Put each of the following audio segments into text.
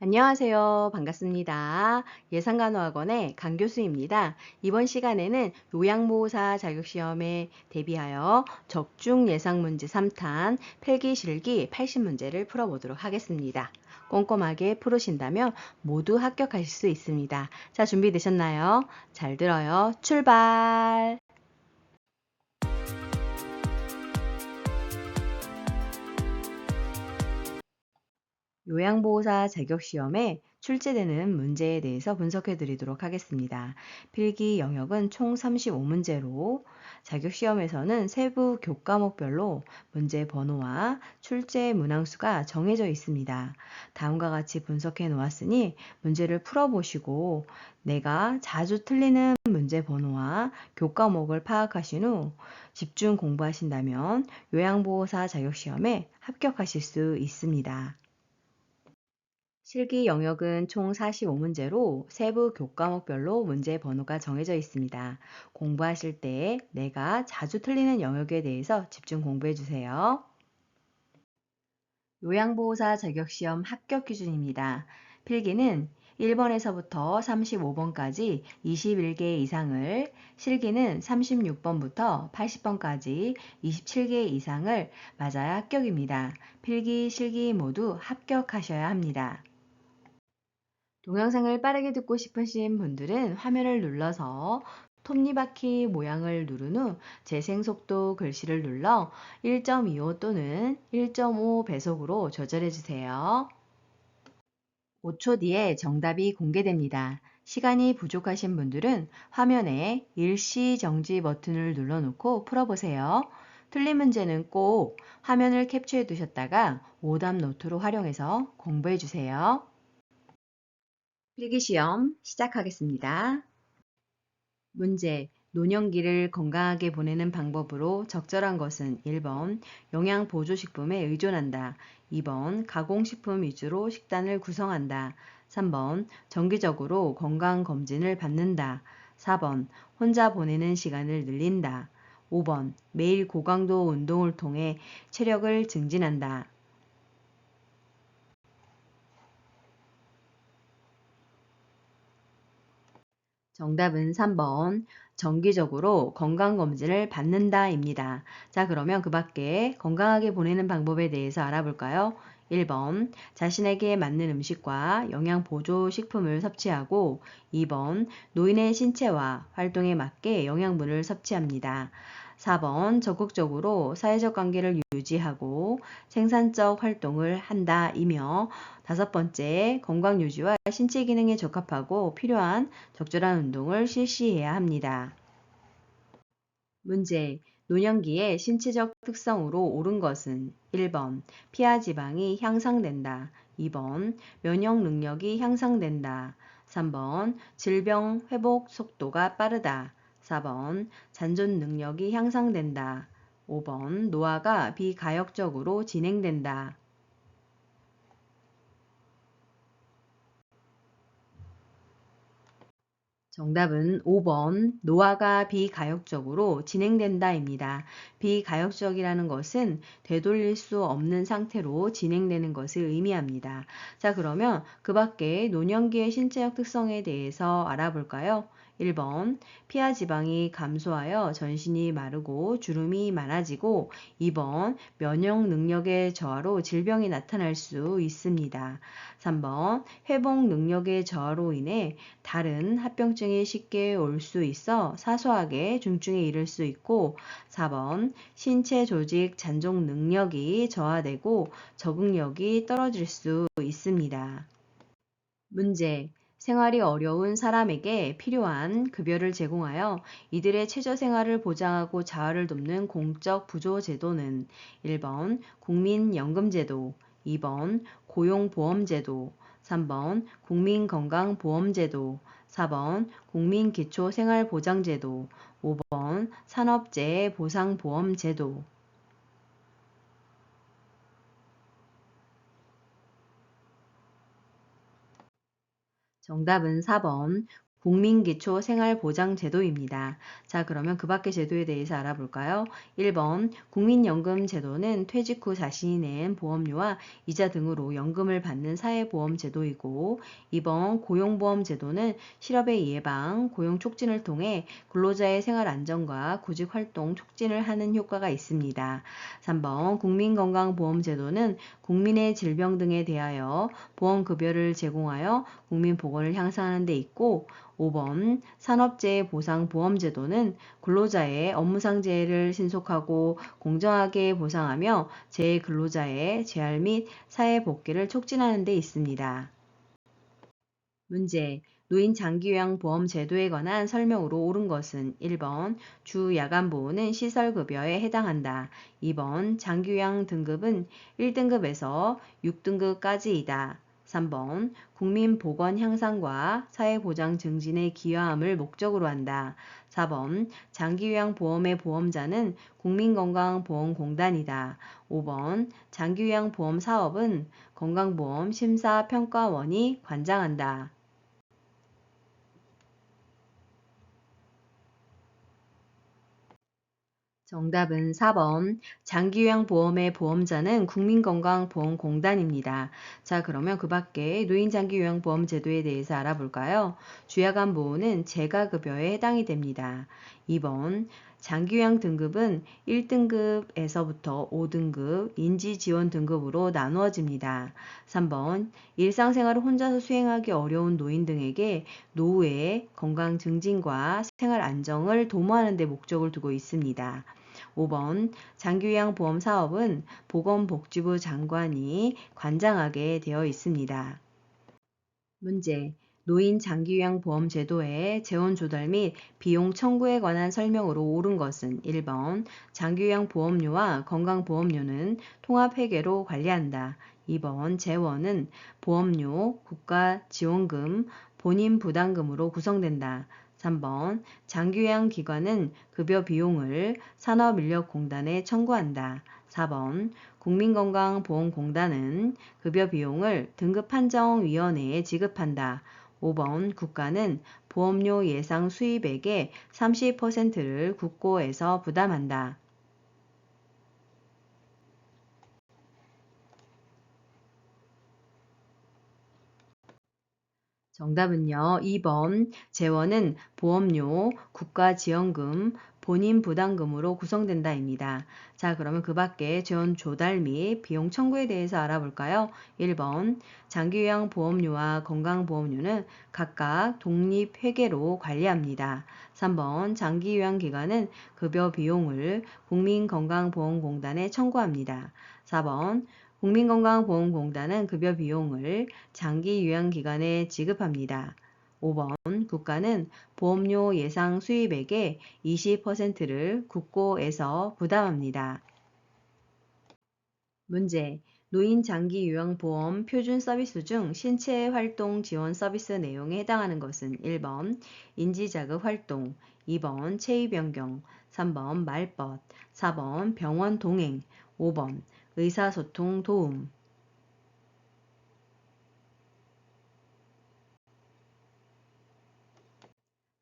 안녕하세요. 반갑습니다. 예상간호학원의 강교수입니다. 이번 시간에는 요양보호사 자격시험에 대비하여 적중 예상문제 3탄 필기실기 80문제를 풀어보도록 하겠습니다. 꼼꼼하게 풀으신다면 모두 합격하실 수 있습니다. 자, 준비되셨나요? 잘 들어요. 출발! 요양보호사 자격시험에 출제되는 문제에 대해서 분석해 드리도록 하겠습니다. 필기 영역은 총 35문제로 자격시험에서는 세부 교과목별로 문제 번호와 출제 문항수가 정해져 있습니다. 다음과 같이 분석해 놓았으니 문제를 풀어보시고 내가 자주 틀리는 문제 번호와 교과목을 파악하신 후 집중 공부하신다면 요양보호사 자격시험에 합격하실 수 있습니다. 실기 영역은 총 45문제로 세부 교과목별로 문제 번호가 정해져 있습니다. 공부하실 때 내가 자주 틀리는 영역에 대해서 집중 공부해 주세요. 요양보호사 자격시험 합격 기준입니다. 필기는 1번에서부터 35번까지 21개 이상을, 실기는 36번부터 80번까지 27개 이상을 맞아야 합격입니다. 필기, 실기 모두 합격하셔야 합니다. 동영상을 빠르게 듣고 싶으신 분들은 화면을 눌러서 톱니바퀴 모양을 누른 후 재생속도 글씨를 눌러 1.25 또는 1.5 배속으로 조절해 주세요. 5초 뒤에 정답이 공개됩니다. 시간이 부족하신 분들은 화면에 일시 정지 버튼을 눌러놓고 풀어보세요. 틀린 문제는 꼭 화면을 캡처해 두셨다가 오답 노트로 활용해서 공부해 주세요. 필기시험 시작하겠습니다. 문제, 노년기를 건강하게 보내는 방법으로 적절한 것은 1번 영양보조식품에 의존한다. 2번 가공식품 위주로 식단을 구성한다. 3번 정기적으로 건강검진을 받는다. 4번 혼자 보내는 시간을 늘린다. 5번 매일 고강도 운동을 통해 체력을 증진한다. 정답은 3번 정기적으로 건강검진을 받는다입니다. 자, 그러면 그 밖에 건강하게 보내는 방법에 대해서 알아볼까요? 1번 자신에게 맞는 음식과 영양보조식품을 섭취하고 2번 노인의 신체와 활동에 맞게 영양분을 섭취합니다. 4번 적극적으로 사회적 관계를 유지하고 생산적 활동을 한다이며 5번째 건강 유지와 신체 기능에 적합하고 필요한 적절한 운동을 실시해야 합니다. 문제. 노년기의 신체적 특성으로 옳은 것은 1번 피하 지방이 향상된다. 2번 면역 능력이 향상된다. 3번 질병 회복 속도가 빠르다. 4번 잔존 능력이 향상된다. 5번 노화가 비가역적으로 진행된다. 정답은 5번 노화가 비가역적으로 진행된다입니다. 비가역적이라는 것은 되돌릴 수 없는 상태로 진행되는 것을 의미합니다. 자, 그러면 그 밖에 노년기의 신체적 특성에 대해서 알아볼까요? 1번 피하 지방이 감소하여 전신이 마르고 주름이 많아지고 2번 면역 능력의 저하로 질병이 나타날 수 있습니다. 3번 회복 능력의 저하로 인해 다른 합병증이 쉽게 올 수 있어 사소하게 중증에 이를 수 있고 4번 신체 조직 잔존 능력이 저하되고 적응력이 떨어질 수 있습니다. 문제. 생활이 어려운 사람에게 필요한 급여를 제공하여 이들의 최저 생활을 보장하고 자아를 돕는 공적 부조 제도는 1번 국민연금제도, 2번 고용보험제도, 3번 국민건강보험제도, 4번 국민기초생활보장제도, 5번 산업재해보상보험제도. 정답은 4번 국민기초생활보장제도입니다. 자, 그러면 그 밖의 제도에 대해서 알아볼까요? 1번 국민연금제도는 퇴직 후 자신이 낸 보험료와 이자 등으로 연금을 받는 사회보험제도이고, 2번 고용보험제도는 실업의 예방, 고용 촉진을 통해 근로자의 생활 안정과 구직 활동 촉진을 하는 효과가 있습니다. 3번 국민건강보험제도는 국민의 질병 등에 대하여 보험급여를 제공하여 국민보건을 향상하는 데 있고, 5번 산업재해보상보험제도는 근로자의 업무상재해를 신속하고 공정하게 보상하며 재근로자의 재활 및 사회복귀를 촉진하는 데 있습니다. 문제. 노인 장기요양보험 제도에 관한 설명으로 옳은 것은 1번 주 야간보호는 시설급여에 해당한다. 2번 장기요양 등급은 1등급에서 6등급까지이다. 3번 국민보건 향상과 사회보장 증진에 기여함을 목적으로 한다. 4번 장기요양보험의 보험자는 국민건강보험공단이다. 5번 장기요양보험 사업은 건강보험 심사평가원이 관장한다. 정답은 4번 장기요양보험의 보험자는 국민건강보험공단입니다. 자, 그러면 그 밖에 노인장기요양보험 제도에 대해서 알아볼까요? 주야간보호는 재가급여에 해당이 됩니다. 2번 장기요양 등급은 1등급에서부터 5등급 인지지원 등급으로 나누어집니다. 3번 일상생활을 혼자서 수행하기 어려운 노인 등에게 노후의 건강 증진과 생활 안정을 도모하는 데 목적을 두고 있습니다. 5번 장기요양보험 사업은 보건복지부 장관이 관장하게 되어 있습니다. 문제. 노인 장기요양보험 제도의 재원 조달 및 비용 청구에 관한 설명으로 옳은 것은 1번 장기요양보험료와 건강보험료는 통합회계로 관리한다. 2번 재원은 보험료, 국가지원금, 본인부담금으로 구성된다. 3번 장기요양기관은 급여 비용을 산업인력공단에 청구한다. 4번 국민건강보험공단은 급여 비용을 등급판정위원회에 지급한다. 5번 국가는 보험료 예상 수입액의 30%를 국고에서 부담한다. 정답은요. 2번 재원은 보험료, 국가지원금, 본인부담금으로 구성된다입니다. 자, 그러면 그 밖에 재원 조달 및 비용 청구에 대해서 알아볼까요? 1번 장기요양 보험료와 건강보험료는 각각 독립회계로 관리합니다. 3번 장기요양기관은 급여 비용을 국민건강보험공단에 청구합니다. 4번 국민건강보험공단은 급여 비용을 장기요양기관에 지급합니다. 5번 국가는 보험료 예상 수입액의 20%를 국고에서 부담합니다. 문제. 노인 장기 요양보험 표준 서비스 중 신체 활동 지원 서비스 내용에 해당하는 것은 1번 인지자극 활동, 2번 체위 변경, 3번 말벗, 4번 병원 동행, 5번 의사소통 도움.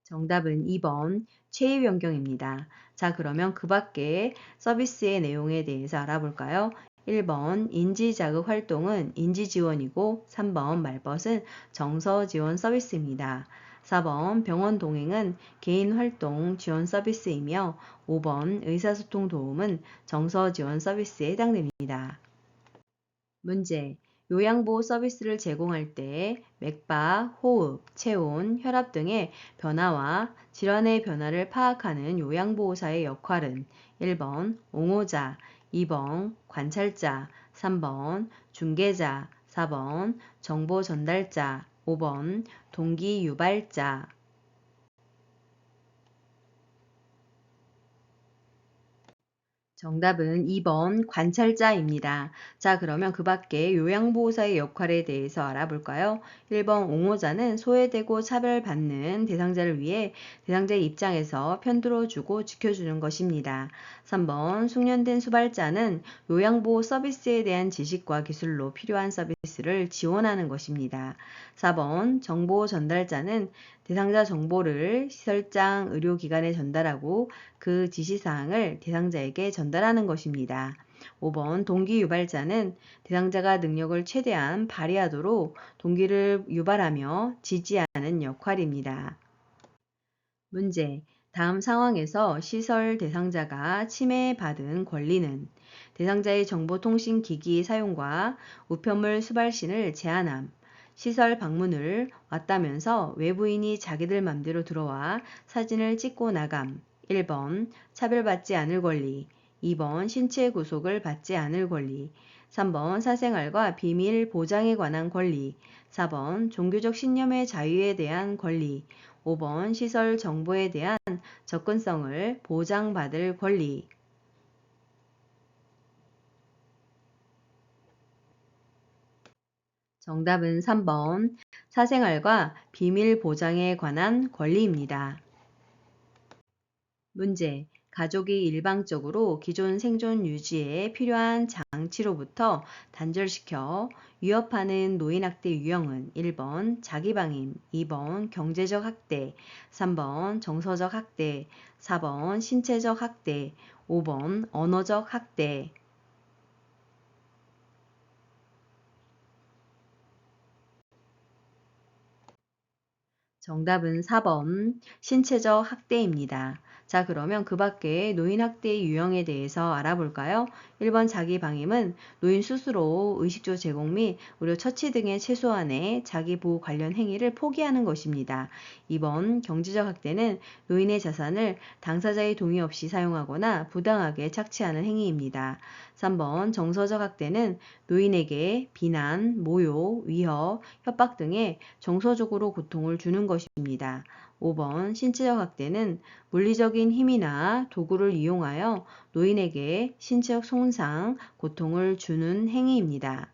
정답은 2번 체위 변경입니다. 자, 그러면 그 밖에 서비스의 내용에 대해서 알아볼까요? 1번 인지자극 활동은 인지지원이고 3번 말벗은 정서지원 서비스입니다. 4번 병원 동행은 개인활동 지원 서비스이며 5번 의사소통 도움은 정서지원 서비스에 해당됩니다. 문제. 요양보호 서비스를 제공할 때 맥박, 호흡, 체온, 혈압 등의 변화와 질환의 변화를 파악하는 요양보호사의 역할은 1번 옹호자, 2번 관찰자, 3번 중개자, 4번 정보 전달자, 5번 동기 유발자. 정답은 2번 관찰자입니다. 자, 그러면 그 밖에 요양보호사의 역할에 대해서 알아볼까요? 1번 옹호자는 소외되고 차별받는 대상자를 위해 대상자의 입장에서 편들어주고 지켜주는 것입니다. 3번 숙련된 수발자는 요양보호 서비스에 대한 지식과 기술로 필요한 서비스를 지원하는 것입니다. 4번 정보 전달자는 대상자 정보를 시설장, 의료기관에 전달하고 그 지시사항을 대상자에게 전달하는 것입니다. 5번 동기 유발자는 대상자가 능력을 최대한 발휘하도록 동기를 유발하며 지지하는 역할입니다. 문제. 다음 상황에서 시설 대상자가 침해받은 권리는 대상자의 정보통신기기 사용과 우편물 수발신을 제한함, 시설 방문을 왔다면서 외부인이 자기들 맘대로 들어와 사진을 찍고 나감. 1번 차별받지 않을 권리, 2번 신체 구속을 받지 않을 권리, 3번 사생활과 비밀 보장에 관한 권리, 4번 종교적 신념의 자유에 대한 권리, 5번 시설 정보에 대한 접근성을 보장받을 권리. 정답은 3번 사생활과 비밀 보장에 관한 권리입니다. 문제. 가족이 일방적으로 기존 생존 유지에 필요한 장치로부터 단절시켜 위협하는 노인학대 유형은 1번 자기방임, 2번 경제적 학대, 3번 정서적 학대, 4번 신체적 학대, 5번 언어적 학대. 정답은 4번 신체적 학대입니다. 자, 그러면 그 밖에 노인학대의 유형에 대해서 알아볼까요? 1번 자기방임은 노인 스스로 의식주 제공 및 의료 처치 등의 최소한의 자기 보호 관련 행위를 포기하는 것입니다. 2번 경제적 학대는 노인의 자산을 당사자의 동의 없이 사용하거나 부당하게 착취하는 행위입니다. 3번 정서적 학대는 노인에게 비난, 모욕, 위협, 협박 등의 정서적으로 고통을 주는 것입니다. 5번 신체적 학대는 물리적인 힘이나 도구를 이용하여 노인에게 신체적 손상, 고통을 주는 행위입니다.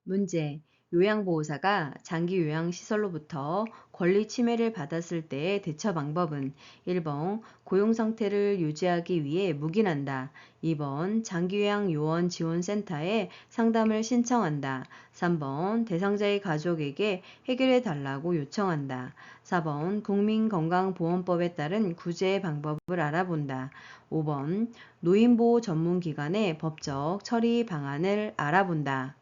문제. 요양보호사가 장기 요양시설로부터 권리 침해를 받았을 때의 대처 방법은 1번 고용 상태를 유지하기 위해 묵인한다. 2번 장기요양 요원 지원센터에 상담을 신청한다. 3번 대상자의 가족에게 해결해 달라고 요청한다. 4번 국민건강보험법에 따른 구제 방법을 알아본다. 5번 노인보호 전문기관의 법적 처리 방안을 알아본다.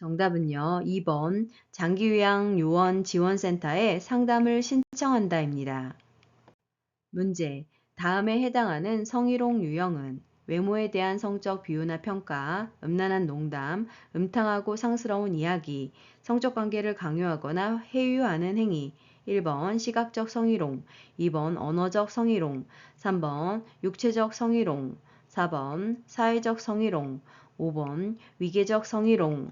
정답은요. 2번 장기요양 요원 지원센터에 상담을 신청한다입니다. 문제. 다음에 해당하는 성희롱 유형은 외모에 대한 성적 비유나 평가, 음란한 농담, 음탕하고 상스러운 이야기, 성적 관계를 강요하거나 회유하는 행위. 1번 시각적 성희롱, 2번 언어적 성희롱, 3번 육체적 성희롱, 4번 사회적 성희롱, 5번 위계적 성희롱.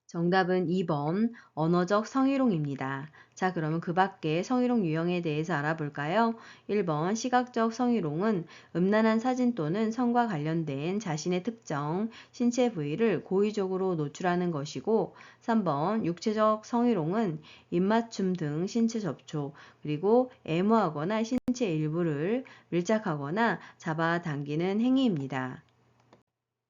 정답은 2번 언어적 성희롱입니다. 자, 그러면 그 밖에 성희롱 유형에 대해서 알아볼까요? 1번 시각적 성희롱은 음란한 사진 또는 성과 관련된 자신의 특정 신체 부위를 고의적으로 노출하는 것이고 3번 육체적 성희롱은 입맞춤 등 신체 접촉 그리고 애무하거나 신체 일부를 밀착하거나 잡아당기는 행위입니다.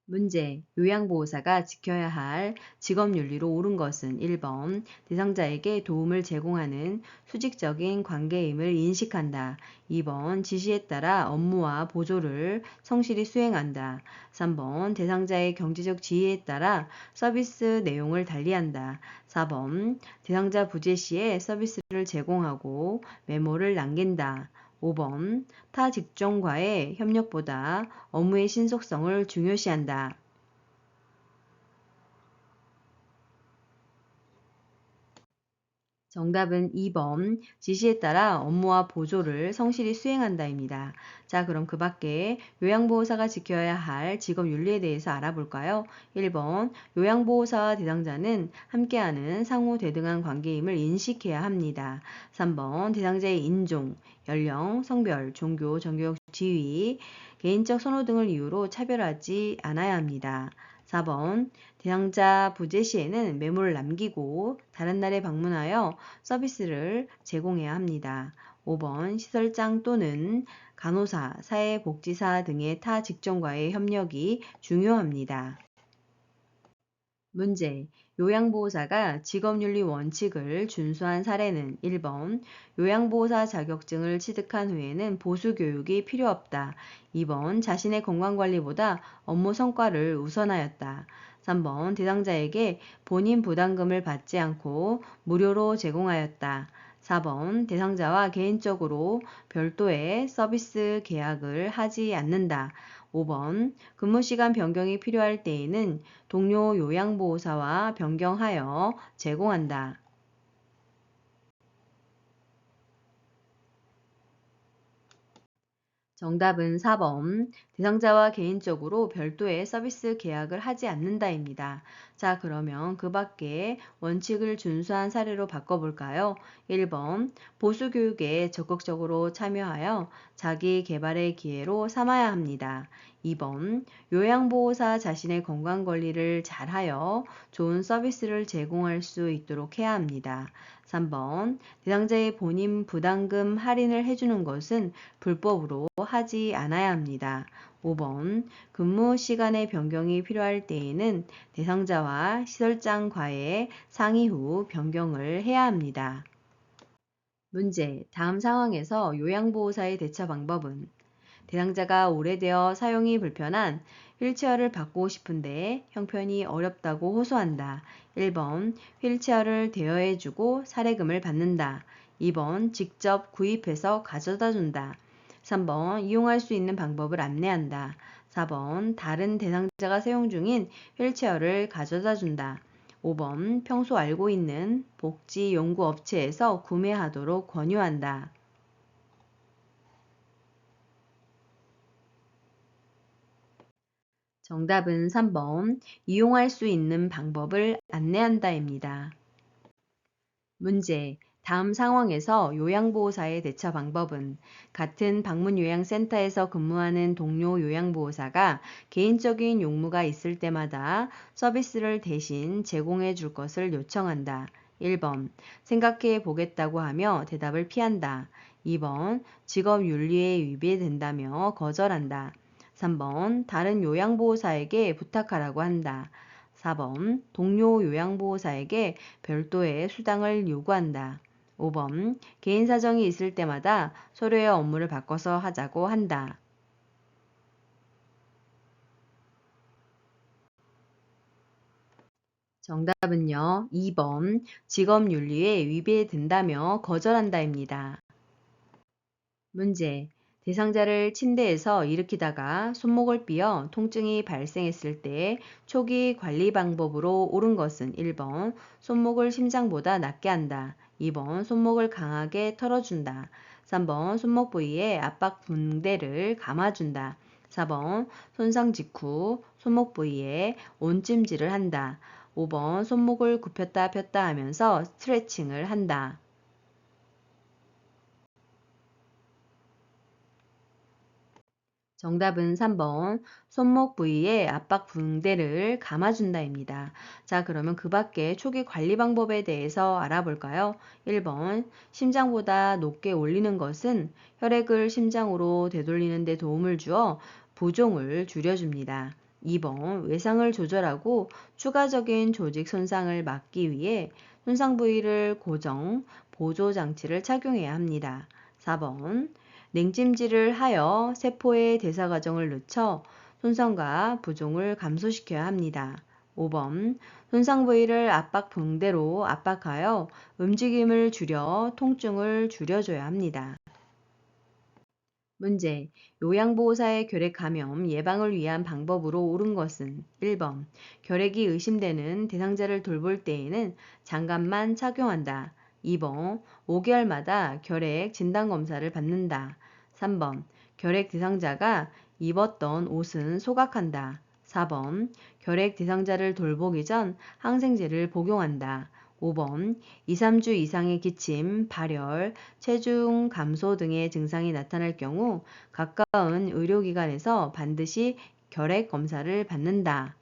문제. 요양보호사가 지켜야 할 직업윤리로 옳은 것은 1번 대상자에게 도움을 제공하는 수직적인 관계임을 인식한다. 2번 지시에 따라 업무와 보조를 성실히 수행한다. 3번 대상자의 경제적 지위에 따라 서비스 내용을 달리한다. 4번 대상자 부재 시에 서비스를 제공하고 메모를 남긴다. 5번 타 직종과의 협력보다 업무의 신속성을 중요시한다. 정답은 2번 지시에 따라 업무와 보조를 성실히 수행한다입니다. 자, 그럼 그 밖에 요양보호사가 지켜야 할 직업윤리에 대해서 알아볼까요? 1번 요양보호사와 대상자는 함께하는 상호 대등한 관계임을 인식해야 합니다. 3번 대상자의 인종, 연령, 성별, 종교, 정교육, 지위, 개인적 선호 등을 이유로 차별하지 않아야 합니다. 4번 대상자 부재 시에는 메모를 남기고 다른 날에 방문하여 서비스를 제공해야 합니다. 5번 시설장 또는 간호사, 사회복지사 등의 타 직종과의 협력이 중요합니다. 문제. 요양보호사가 직업윤리 원칙을 준수한 사례는 1번 요양보호사 자격증을 취득한 후에는 보수교육이 필요 없다. 2번 자신의 건강관리보다 업무 성과를 우선하였다. 3번 대상자에게 본인 부담금을 받지 않고 무료로 제공하였다. 4번 대상자와 개인적으로 별도의 서비스 계약을 하지 않는다. 5번 근무시간 변경이 필요할 때에는 동료 요양보호사와 변경하여 제공한다. 정답은 4번. 대상자와 개인적으로 별도의 서비스 계약을 하지 않는다입니다. 자, 그러면 그 밖에 원칙을 준수한 사례로 바꿔볼까요? 1번. 보수교육에 적극적으로 참여하여 자기 개발의 기회로 삼아야 합니다. 2번. 요양보호사 자신의 건강관리를 잘하여 좋은 서비스를 제공할 수 있도록 해야 합니다. 3번. 대상자의 본인 부담금 할인을 해주는 것은 불법으로 하지 않아야 합니다. 5번. 근무 시간의 변경이 필요할 때에는 대상자와 시설장과의 상의 후 변경을 해야 합니다. 문제. 다음 상황에서 요양보호사의 대처 방법은 대상자가 오래되어 사용이 불편한 휠체어를 바꾸고 싶은데 형편이 어렵다고 호소한다. 1번 휠체어를 대여해주고 사례금을 받는다. 2번 직접 구입해서 가져다 준다. 3번 이용할 수 있는 방법을 안내한다. 4번 다른 대상자가 사용 중인 휠체어를 가져다 준다. 5번 평소 알고 있는 복지 연구 업체에서 구매하도록 권유한다. 정답은 3번 이용할 수 있는 방법을 안내한다입니다. 문제. 다음 상황에서 요양보호사의 대처 방법은 같은 방문요양센터에서 근무하는 동료 요양보호사가 개인적인 용무가 있을 때마다 서비스를 대신 제공해 줄 것을 요청한다. 1번. 생각해 보겠다고 하며 대답을 피한다. 2번. 직업윤리에 위배된다며 거절한다. 3번. 다른 요양보호사에게 부탁하라고 한다. 4번. 동료 요양보호사에게 별도의 수당을 요구한다. 5번. 개인 사정이 있을 때마다 서로의 업무를 바꿔서 하자고 한다. 정답은요. 2번. 직업윤리에 위배된다며 거절한다입니다. 문제. 대상자를 침대에서 일으키다가 손목을 삐어 통증이 발생했을 때 초기 관리 방법으로 옳은 것은 1번 손목을 심장보다 낮게 한다. 2번 손목을 강하게 털어준다. 3번 손목 부위에 압박 붕대를 감아준다. 4번 손상 직후 손목 부위에 온찜질을 한다. 5번 손목을 굽혔다 폈다 하면서 스트레칭을 한다. 정답은 3번 손목 부위에 압박 붕대를 감아준다입니다. 자, 그러면 그 밖에 초기 관리 방법에 대해서 알아볼까요? 1번 심장보다 높게 올리는 것은 혈액을 심장으로 되돌리는 데 도움을 주어 부종을 줄여줍니다. 2번 외상을 조절하고 추가적인 조직 손상을 막기 위해 손상 부위를 고정, 보조 장치를 착용해야 합니다. 4번 냉찜질을 하여 세포의 대사 과정을 늦춰 손상과 부종을 감소시켜야 합니다. 5번 손상 부위를 압박 붕대로 압박하여 움직임을 줄여 통증을 줄여줘야 합니다. 문제. 요양보호사의 결핵 감염 예방을 위한 방법으로 옳은 것은 1번 결핵이 의심되는 대상자를 돌볼 때에는 장갑만 착용한다. 2번 5개월마다 결핵 진단검사를 받는다. 3번 결핵 대상자가 입었던 옷은 소각한다. 4번 결핵 대상자를 돌보기 전 항생제를 복용한다. 5번 2, 3주 이상의 기침, 발열, 체중 감소 등의 증상이 나타날 경우 가까운 의료기관에서 반드시 결핵 검사를 받는다.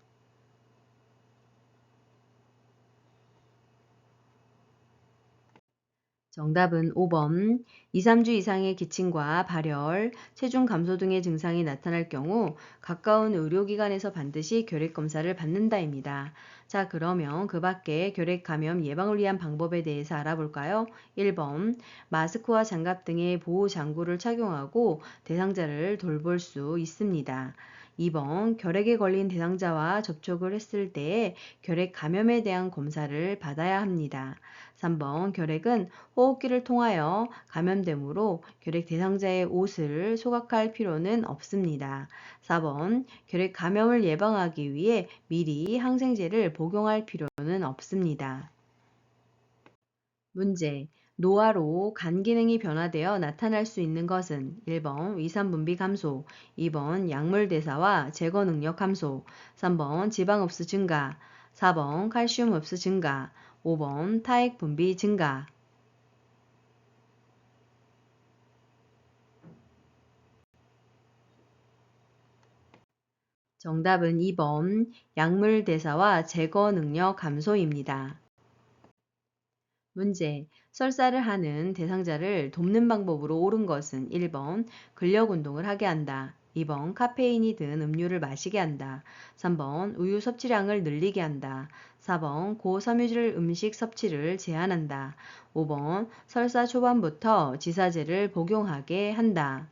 정답은 5번. 2, 3주 이상의 기침과 발열, 체중 감소 등의 증상이 나타날 경우 가까운 의료기관에서 반드시 결핵 검사를 받는다입니다. 자, 그러면 그 밖에 결핵 감염 예방을 위한 방법에 대해서 알아볼까요? 1번. 마스크와 장갑 등의 보호 장구를 착용하고 대상자를 돌볼 수 있습니다. 2번. 결핵에 걸린 대상자와 접촉을 했을 때 결핵 감염에 대한 검사를 받아야 합니다. 3번. 결핵은 호흡기를 통하여 감염되므로 결핵 대상자의 옷을 소각할 필요는 없습니다. 4번. 결핵 감염을 예방하기 위해 미리 항생제를 복용할 필요는 없습니다. 문제. 노화로 간 기능이 변화되어 나타날 수 있는 것은 1번 위산 분비 감소, 2번 약물 대사와 제거 능력 감소, 3번 지방 흡수 증가, 4번 칼슘 흡수 증가, 5번 타액 분비 증가. 정답은 2번 약물 대사와 제거 능력 감소입니다. 문제. 설사를 하는 대상자를 돕는 방법으로 옳은 것은 1번 근력 운동을 하게 한다. 2번 카페인이 든 음료를 마시게 한다. 3번 우유 섭취량을 늘리게 한다. 4번 고섬유질 음식 섭취를 제한한다. 5번 설사 초반부터 지사제를 복용하게 한다.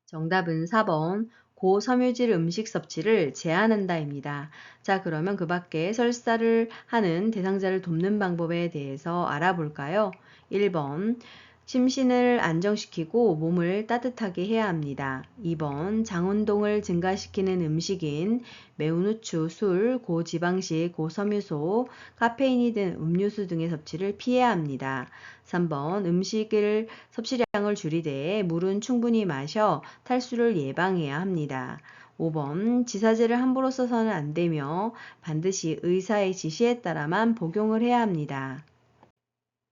정답은 4번 고섬유질 음식 섭취를 제한한다입니다. 자, 그러면 그 밖에 설사를 하는 대상자를 돕는 방법에 대해서 알아볼까요? 1번 심신을 안정시키고 몸을 따뜻하게 해야 합니다. 2번 장운동을 증가시키는 음식인 매운 후추, 술, 고지방식, 고섬유소, 카페인이 든 음료수 등의 섭취를 피해야 합니다. 3번 음식을 섭취량을 줄이되 물은 충분히 마셔 탈수를 예방해야 합니다. 5번 지사제를 함부로 써서는 안 되며 반드시 의사의 지시에 따라만 복용을 해야 합니다.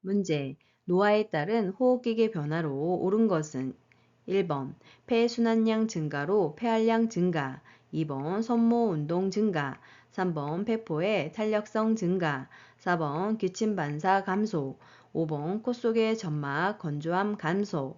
문제. 노화에 따른 호흡기계 변화로 옳은 것은 1번 폐순환량 증가로 폐활량 증가, 2번 손모 운동 증가, 3번 폐포의 탄력성 증가, 4번 기침 반사 감소, 5번 코 속의 점막 건조함 감소.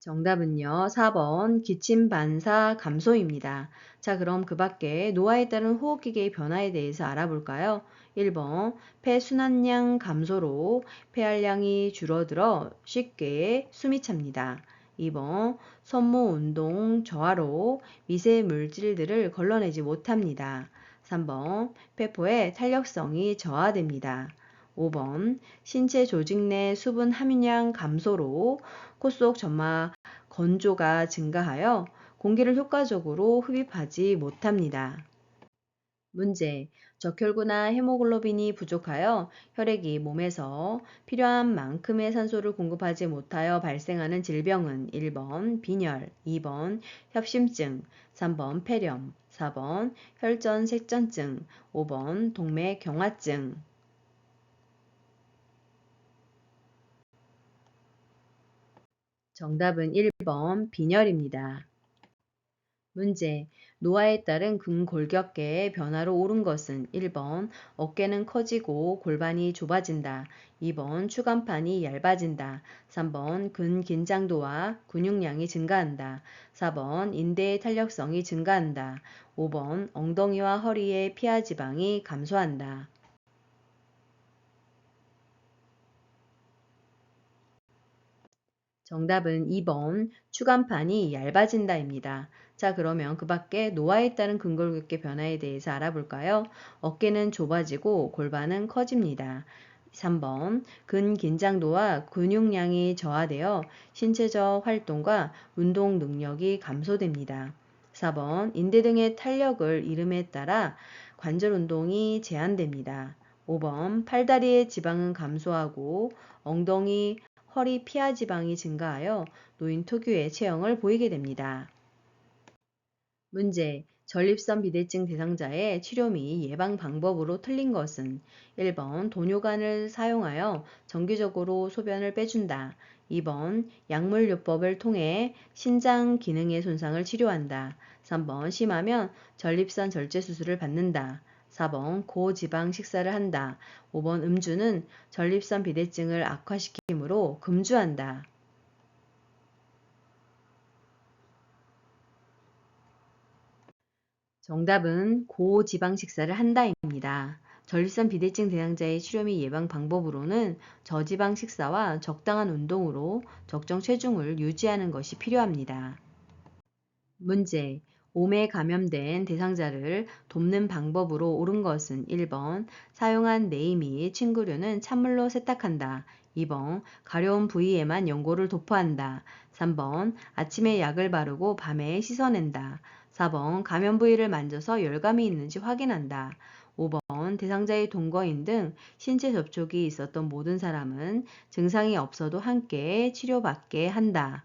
정답은요, 4번 기침 반사 감소입니다. 자, 그럼 그 밖에 노화에 따른 호흡기계의 변화에 대해서 알아볼까요? 1번 폐순환량 감소로 폐활량이 줄어들어 쉽게 숨이 찹니다. 2번 손모 운동 저하로 미세 물질들을 걸러내지 못합니다. 3번 폐포의 탄력성이 저하됩니다. 5번 신체 조직 내 수분 함유량 감소로 코 속 점막 건조가 증가하여 공기를 효과적으로 흡입하지 못합니다. 문제. 적혈구나 헤모글로빈이 부족하여 혈액이 몸에서 필요한 만큼의 산소를 공급하지 못하여 발생하는 질병은 1번 빈혈, 2번 협심증, 3번 폐렴, 4번 혈전색전증, 5번 동맥경화증. 정답은 1번 빈혈입니다. 문제. 노화에 따른 근골격계의 변화로 옳은 것은 1번 어깨는 커지고 골반이 좁아진다. 2번 추간판이 얇아진다. 3번 근긴장도와 근육량이 증가한다. 4번 인대의 탄력성이 증가한다. 5번 엉덩이와 허리의 피하 지방이 감소한다. 정답은 2번 추간판이 얇아진다입니다. 자, 그러면 그 밖에 노화에 따른 근골격계 변화에 대해서 알아볼까요? 어깨는 좁아지고 골반은 커집니다. 3번 근긴장도와 근육량이 저하되어 신체적 활동과 운동 능력이 감소됩니다. 4번 인대 등의 탄력을 잃음에 따라 관절 운동이 제한됩니다. 5번 팔다리의 지방은 감소하고 엉덩이, 허리 피하 지방이 증가하여 노인 특유의 체형을 보이게 됩니다. 문제. 전립선 비대증 대상자의 치료 및 예방 방법으로 틀린 것은 1번 돈요관을 사용하여 정기적으로 소변을 빼준다. 2번 약물요법을 통해 신장 기능의 손상을 치료한다. 3번 심하면 전립선 절제 수술을 받는다. 4번 고지방 식사를 한다. 5번 음주는 전립선 비대증을 악화시키므로 금주한다. 정답은 고지방 식사를 한다입니다. 전립선 비대증 대상자의 치료 및 예방 방법으로는 저지방 식사와 적당한 운동으로 적정 체중을 유지하는 것이 필요합니다. 문제. 몸에 감염된 대상자를 돕는 방법으로 옳은 것은 1번 사용한 네이 및 침구류는 찬물로 세탁한다. 2번 가려운 부위에만 연고를 도포한다. 3번 아침에 약을 바르고 밤에 씻어낸다. 4번 감염 부위를 만져서 열감이 있는지 확인한다. 5번 대상자의 동거인 등 신체 접촉이 있었던 모든 사람은 증상이 없어도 함께 치료받게 한다.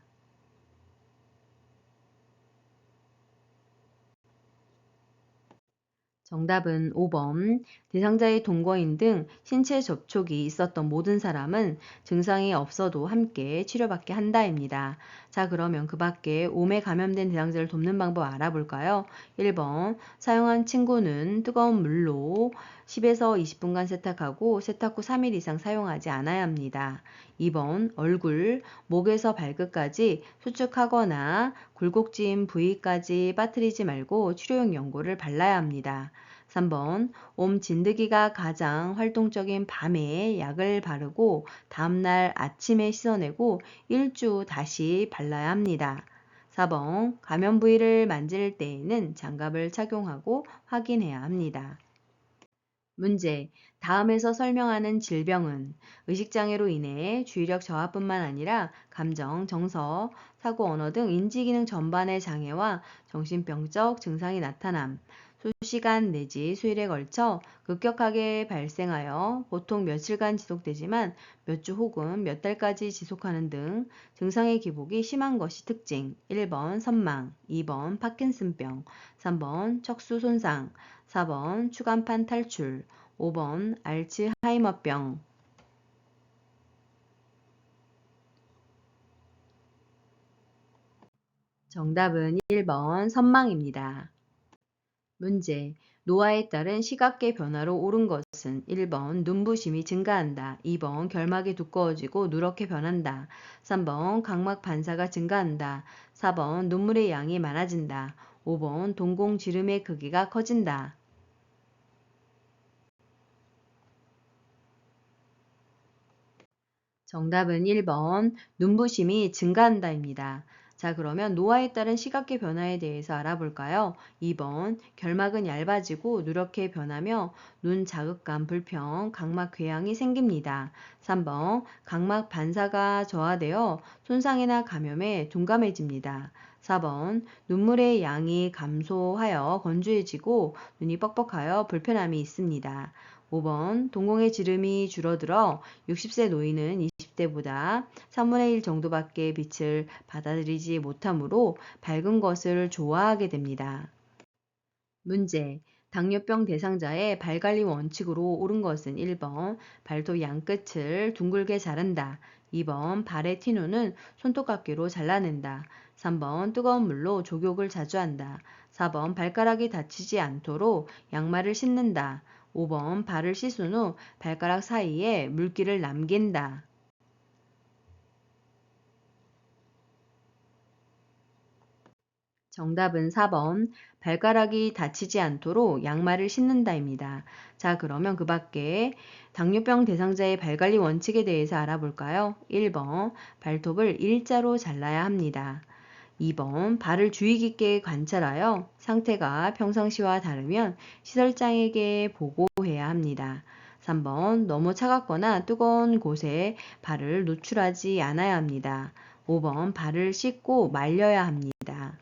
정답은 5번. 대상자의 동거인 등 신체 접촉이 있었던 모든 사람은 증상이 없어도 함께 치료받게 한다입니다. 자, 그러면 그 밖에 몸에 감염된 대상자를 돕는 방법 알아볼까요? 1번. 사용한 침구는 뜨거운 물로 10에서 20분간 세탁하고 세탁 후 3일 이상 사용하지 않아야 합니다. 2번. 얼굴, 목에서 발끝까지 수축하거나 굴곡진 부위까지 빠뜨리지 말고 치료용 연고를 발라야 합니다. 3번 몸 진드기가 가장 활동적인 밤에 약을 바르고 다음날 아침에 씻어내고 일주 다시 발라야 합니다. 4번 감염 부위를 만질 때에는 장갑을 착용하고 확인해야 합니다. 문제. 다음에서 설명하는 질병은 의식장애로 인해 주의력 저하뿐만 아니라 감정, 정서, 사고, 언어 등 인지기능 전반의 장애와 정신병적 증상이 나타남, 수시간 내지 수일에 걸쳐 급격하게 발생하여 보통 며칠간 지속되지만 몇 주 혹은 몇 달까지 지속하는 등 증상의 기복이 심한 것이 특징. 1번 선망, 2번 파킨슨병, 3번 척수 손상, 4번 추간판 탈출, 5번 알츠하이머병. 정답은 1번 선망입니다. 문제. 노화에 따른 시각계 변화로 옳은 것은 1번 눈부심이 증가한다. 2번 결막이 두꺼워지고 누렇게 변한다. 3번 각막 반사가 증가한다. 4번 눈물의 양이 많아진다. 5번 동공지름의 크기가 커진다. 정답은 1번 눈부심이 증가한다입니다. 자, 그러면 노화에 따른 시각계 변화에 대해서 알아볼까요? 2번 결막은 얇아지고 누렇게 변하며 눈 자극감 불편, 각막 궤양이 생깁니다. 3번 각막 반사가 저하되어 손상이나 감염에 둔감해집니다. 4번 눈물의 양이 감소하여 건조해지고 눈이 뻑뻑하여 불편함이 있습니다. 5번 동공의 지름이 줄어들어 60세 노인은 20대보다 3분의 1 정도밖에 빛을 받아들이지 못하므로 밝은 것을 좋아하게 됩니다. 문제. 당뇨병 대상자의 발관리 원칙으로 옳은 것은 1번 발톱 양끝을 둥글게 자른다. 2번 발의 티눈은 손톱깎이로 잘라낸다. 3번 뜨거운 물로 족욕을 자주 한다. 4번 발가락이 다치지 않도록 양말을 신는다. 5번 발을 씻은 후 발가락 사이에 물기를 남긴다. 정답은 4번 발가락이 다치지 않도록 양말을 신는다입니다. 자, 그러면 그 밖에 당뇨병 대상자의 발관리 원칙에 대해서 알아볼까요? 1번 발톱을 일자로 잘라야 합니다. 2번 발을 주의 깊게 관찰하여 상태가 평상시와 다르면 시설장에게 보고해야 합니다. 3번 너무 차갑거나 뜨거운 곳에 발을 노출하지 않아야 합니다. 5번 발을 씻고 말려야 합니다.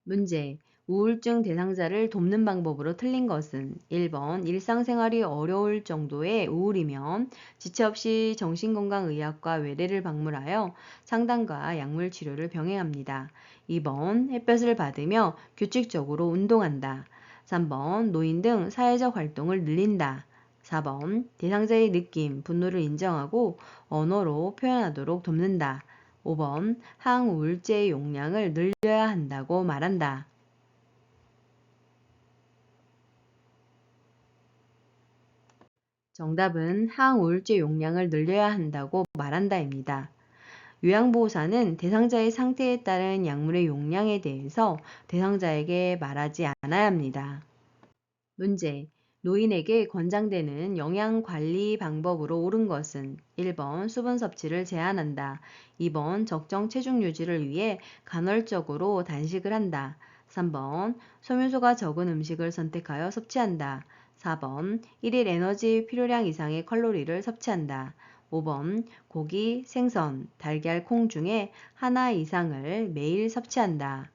문제. 우울증 대상자를 돕는 방법으로 틀린 것은 1번 일상생활이 어려울 정도의 우울이면 지체 없이 정신건강의학과 외래를 방문하여 상담과 약물 치료를 병행합니다. 2번 햇볕을 받으며 규칙적으로 운동한다. 3번 노인 등 사회적 활동을 늘린다. 4번 대상자의 느낌, 분노를 인정하고 언어로 표현하도록 돕는다. 5번 항우울제 용량을 늘려야 한다고 말한다. 정답은 항우울제 용량을 늘려야 한다고 말한다입니다. 요양보호사는 대상자의 상태에 따른 약물의 용량에 대해서 대상자에게 말하지 않아야 합니다. 문제. 노인에게 권장되는 영양관리 방법으로 옳은 것은 1번 수분 섭취를 제한한다. 2번 적정 체중 유지를 위해 간헐적으로 단식을 한다. 3번 섬유소가 적은 음식을 선택하여 섭취한다. 4번 1일 에너지 필요량 이상의 칼로리를 섭취한다. 5번 고기, 생선, 달걀, 콩 중에 하나 이상을 매일 섭취한다.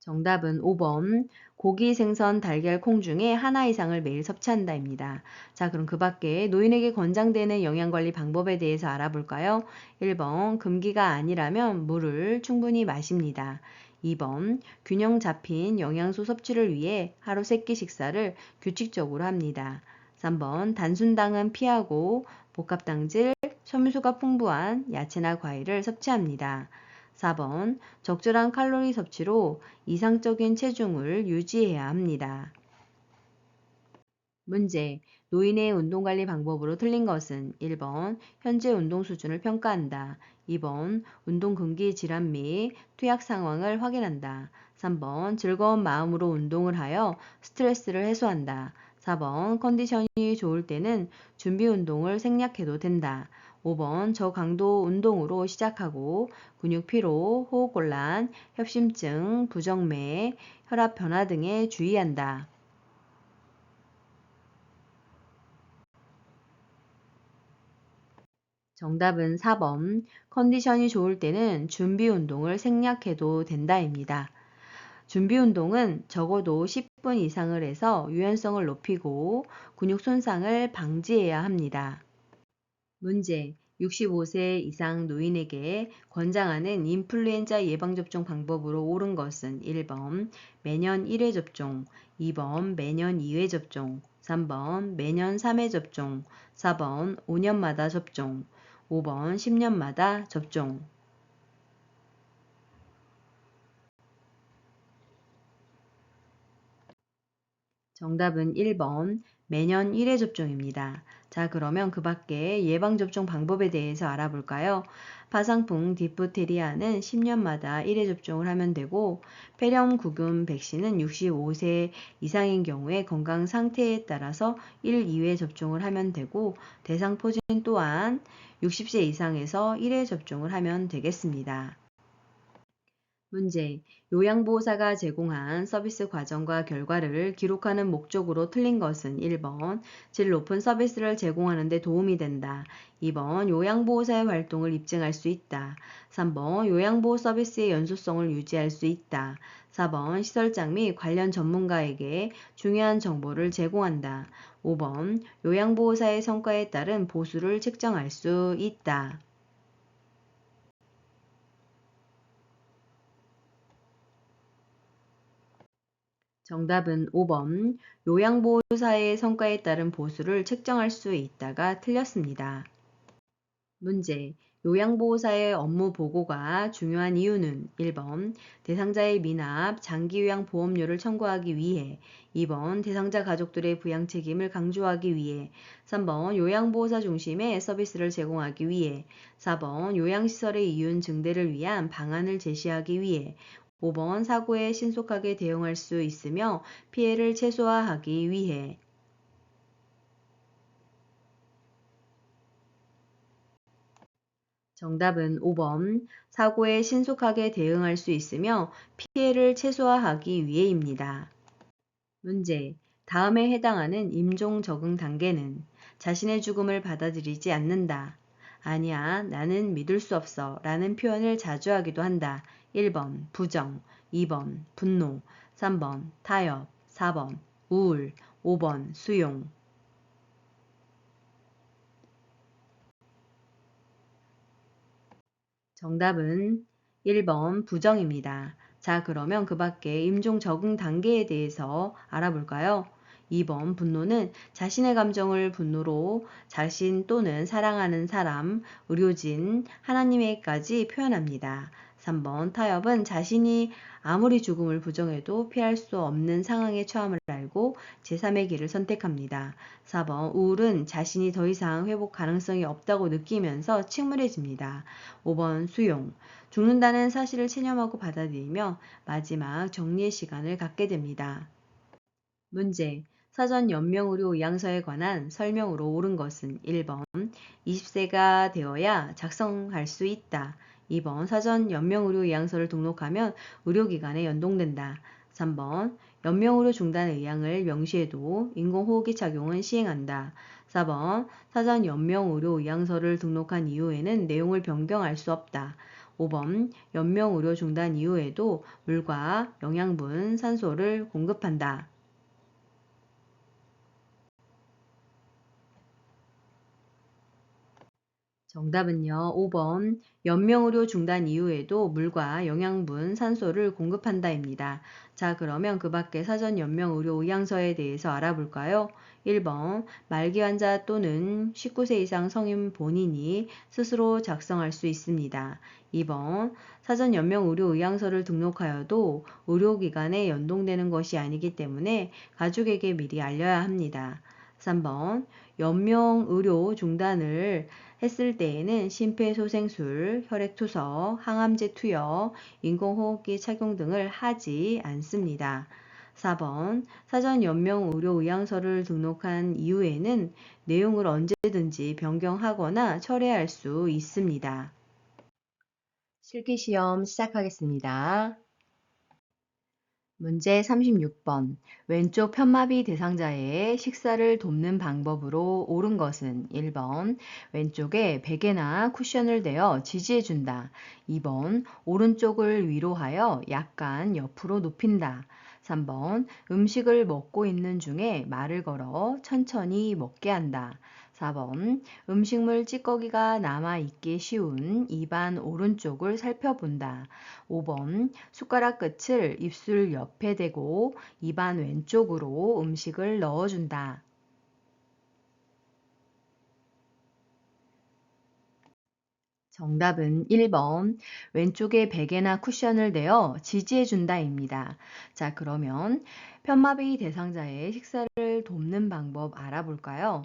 정답은 5번 고기, 생선, 달걀, 콩 중에 하나 이상을 매일 섭취한다입니다. 자, 그럼 그 밖에 노인에게 권장되는 영양관리 방법에 대해서 알아볼까요? 1번 금기가 아니라면 물을 충분히 마십니다. 2번 균형 잡힌 영양소 섭취를 위해 하루 3끼 식사를 규칙적으로 합니다. 3번 단순당은 피하고 복합당질, 섬유소가 풍부한 야채나 과일을 섭취합니다. 4번 적절한 칼로리 섭취로 이상적인 체중을 유지해야 합니다. 문제. 노인의 운동관리 방법으로 틀린 것은 1번 현재 운동 수준을 평가한다. 2번 운동 금기 질환 및 투약 상황을 확인한다. 3번 즐거운 마음으로 운동을 하여 스트레스를 해소한다. 4번 컨디션이 좋을 때는 준비 운동을 생략해도 된다. 5번 저강도 운동으로 시작하고 근육 피로, 호흡곤란, 협심증, 부정맥, 혈압 변화 등에 주의한다. 정답은 4번 컨디션이 좋을 때는 준비 운동을 생략해도 된다입니다. 준비 운동은 적어도 10분 이상을 해서 유연성을 높이고 근육 손상을 방지해야 합니다. 문제. 65세 이상 노인에게 권장하는 인플루엔자 예방접종 방법으로 옳은 것은 1번 매년 1회 접종, 2번 매년 2회 접종, 3번 매년 3회 접종, 4번 5년마다 접종, 5번 10년마다 접종. 정답은 1번 매년 1회 접종입니다. 자, 그러면 그 밖에 예방접종 방법에 대해서 알아볼까요? 파상풍 디프테리아는 10년마다 1회 접종을 하면 되고 폐렴구균 백신은 65세 이상인 경우에 건강 상태에 따라서 1, 2회 접종을 하면 되고 대상포진 또한 60세 이상에서 1회 접종을 하면 되겠습니다. 문제. 요양보호사가 제공한 서비스 과정과 결과를 기록하는 목적으로 틀린 것은 1번 질 높은 서비스를 제공하는 데 도움이 된다. 2번 요양보호사의 활동을 입증할 수 있다. 3번 요양보호 서비스의 연소성을 유지할 수 있다. 4번 시설장 및 관련 전문가에게 중요한 정보를 제공한다. 5번 요양보호사의 성과에 따른 보수를 책정할 수 있다. 정답은 5번 요양보호사의 성과에 따른 보수를 책정할 수 있다가 틀렸습니다. 문제. 요양보호사의 업무 보고가 중요한 이유는 1번 대상자의 미납, 장기요양보험료를 청구하기 위해 2번 대상자 가족들의 부양 책임을 강조하기 위해 3번 요양보호사 중심의 서비스를 제공하기 위해 4번 요양시설의 이윤 증대를 위한 방안을 제시하기 위해 5번 사고에 신속하게 대응할 수 있으며 피해를 최소화하기 위해. 정답은 5번. 사고에 신속하게 대응할 수 있으며 피해를 최소화하기 위해입니다. 문제. 다음에 해당하는 임종 적응 단계는 자신의 죽음을 받아들이지 않는다. 아니야, 나는 믿을 수 없어 라는 표현을 자주 하기도 한다. 1번 부정, 2번 분노, 3번 타협, 4번 우울, 5번 수용. 정답은 1번 부정입니다. 자, 그러면 그 밖에 임종 적응 단계에 대해서 알아볼까요? 2번 분노는 자신의 감정을 분노로 자신 또는 사랑하는 사람, 의료진, 하나님에게까지 표현합니다. 3번 타협은 자신이 아무리 죽음을 부정해도 피할 수 없는 상황에 처함을 알고 제3의 길을 선택합니다. 4번 우울은 자신이 더 이상 회복 가능성이 없다고 느끼면서 침울해집니다. 5번 수용. 죽는다는 사실을 체념하고 받아들이며 마지막 정리의 시간을 갖게 됩니다. 문제. 사전 연명의료 의향서에 관한 설명으로 옳은 것은 1번 20세가 되어야 작성할 수 있다. 2번 사전 연명의료 의향서를 등록하면 의료기관에 연동된다. 3번 연명의료 중단 의향을 명시해도 인공호흡기 착용은 시행한다. 4번 사전 연명의료 의향서를 등록한 이후에는 내용을 변경할 수 없다. 5번 연명의료 중단 이후에도 물과 영양분, 산소를 공급한다. 정답은요. 5번 연명의료 중단 이후에도 물과 영양분, 산소를 공급한다입니다. 자, 그러면 그 밖에 사전 연명의료 의향서에 대해서 알아볼까요? 1번 말기 환자 또는 19세 이상 성인 본인이 스스로 작성할 수 있습니다. 2번 사전 연명의료 의향서를 등록하여도 의료기관에 연동되는 것이 아니기 때문에 가족에게 미리 알려야 합니다. 3번 연명의료 중단을 했을 때에는 심폐소생술, 혈액투석, 항암제 투여, 인공호흡기 착용 등을 하지 않습니다. 4번 사전 연명 의료 의향서를 등록한 이후에는 내용을 언제든지 변경하거나 철회할 수 있습니다. 실기시험 시작하겠습니다. 문제 36번. 왼쪽 편마비 대상자의 식사를 돕는 방법으로 옳은 것은 1번 왼쪽에 베개나 쿠션을 대어 지지해준다. 2번 오른쪽을 위로하여 약간 옆으로 눕힌다. 3번 음식을 먹고 있는 중에 말을 걸어 천천히 먹게 한다. 4번 음식물 찌꺼기가 남아있기 쉬운 입안 오른쪽을 살펴본다. 5번 숟가락 끝을 입술 옆에 대고 입안 왼쪽으로 음식을 넣어준다. 정답은 1번 왼쪽에 베개나 쿠션을 대어 지지해준다입니다. 자, 그러면 편마비 대상자의 식사를 돕는 방법 알아볼까요?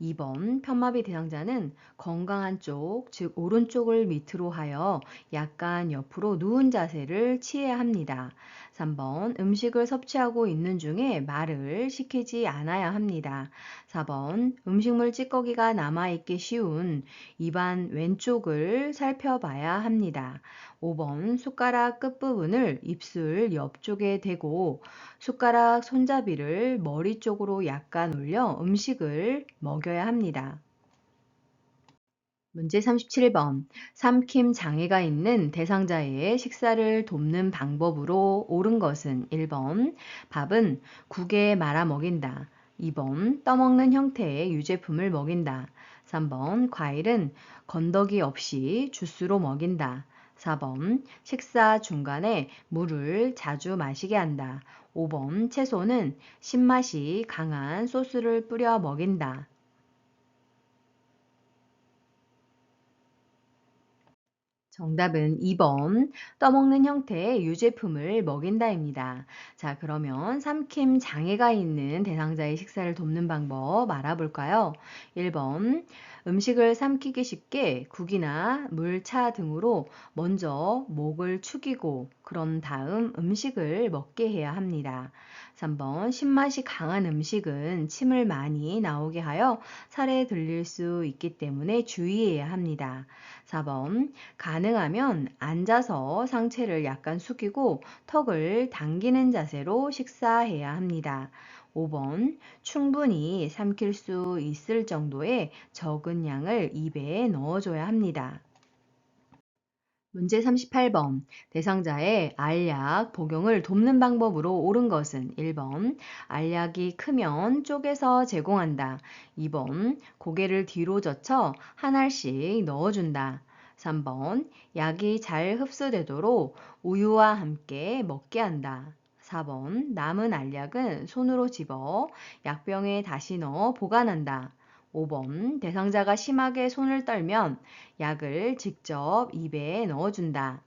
2번 편마비 대상자는 건강한 쪽, 즉 오른쪽을 밑으로 하여 약간 옆으로 누운 자세를 취해야 합니다. 3번 음식을 섭취하고 있는 중에 말을 시키지 않아야 합니다. 4번 음식물 찌꺼기가 남아있기 쉬운 입안 왼쪽을 살펴봐야 합니다. 5번 숟가락 끝부분을 입술 옆쪽에 대고 숟가락 손잡이를 머리 쪽으로 약간 올려 음식을 먹여야 합니다. 문제 37번. 삼킴 장애가 있는 대상자의 식사를 돕는 방법으로 옳은 것은 1번 밥은 국에 말아 먹인다. 2번 떠먹는 형태의 유제품을 먹인다. 3번 과일은 건더기 없이 주스로 먹인다. 4번 식사 중간에 물을 자주 마시게 한다. 5번 채소는 신맛이 강한 소스를 뿌려 먹인다. 정답은 2번 떠먹는 형태의 유제품을 먹인다입니다. 자, 그러면 삼킴 장애가 있는 대상자의 식사를 돕는 방법 알아볼까요? 1번 음식을 삼키기 쉽게 국이나 물, 차 등으로 먼저 목을 축이고 그런 다음 음식을 먹게 해야 합니다. 3번 신맛이 강한 음식은 침을 많이 나오게 하여 살에 들릴 수 있기 때문에 주의해야 합니다. 4번 가능하면 앉아서 상체를 약간 숙이고 턱을 당기는 자세로 식사해야 합니다. 5번 충분히 삼킬 수 있을 정도의 적은 양을 입에 넣어줘야 합니다. 문제 38번. 대상자의 알약 복용을 돕는 방법으로 옳은 것은 1번 알약이 크면 쪼개서 제공한다. 2번 고개를 뒤로 젖혀 한 알씩 넣어준다. 3번 약이 잘 흡수되도록 우유와 함께 먹게 한다. 4번 남은 알약은 손으로 집어 약병에 다시 넣어 보관한다. 5번 대상자가 심하게 손을 떨면 약을 직접 입에 넣어준다.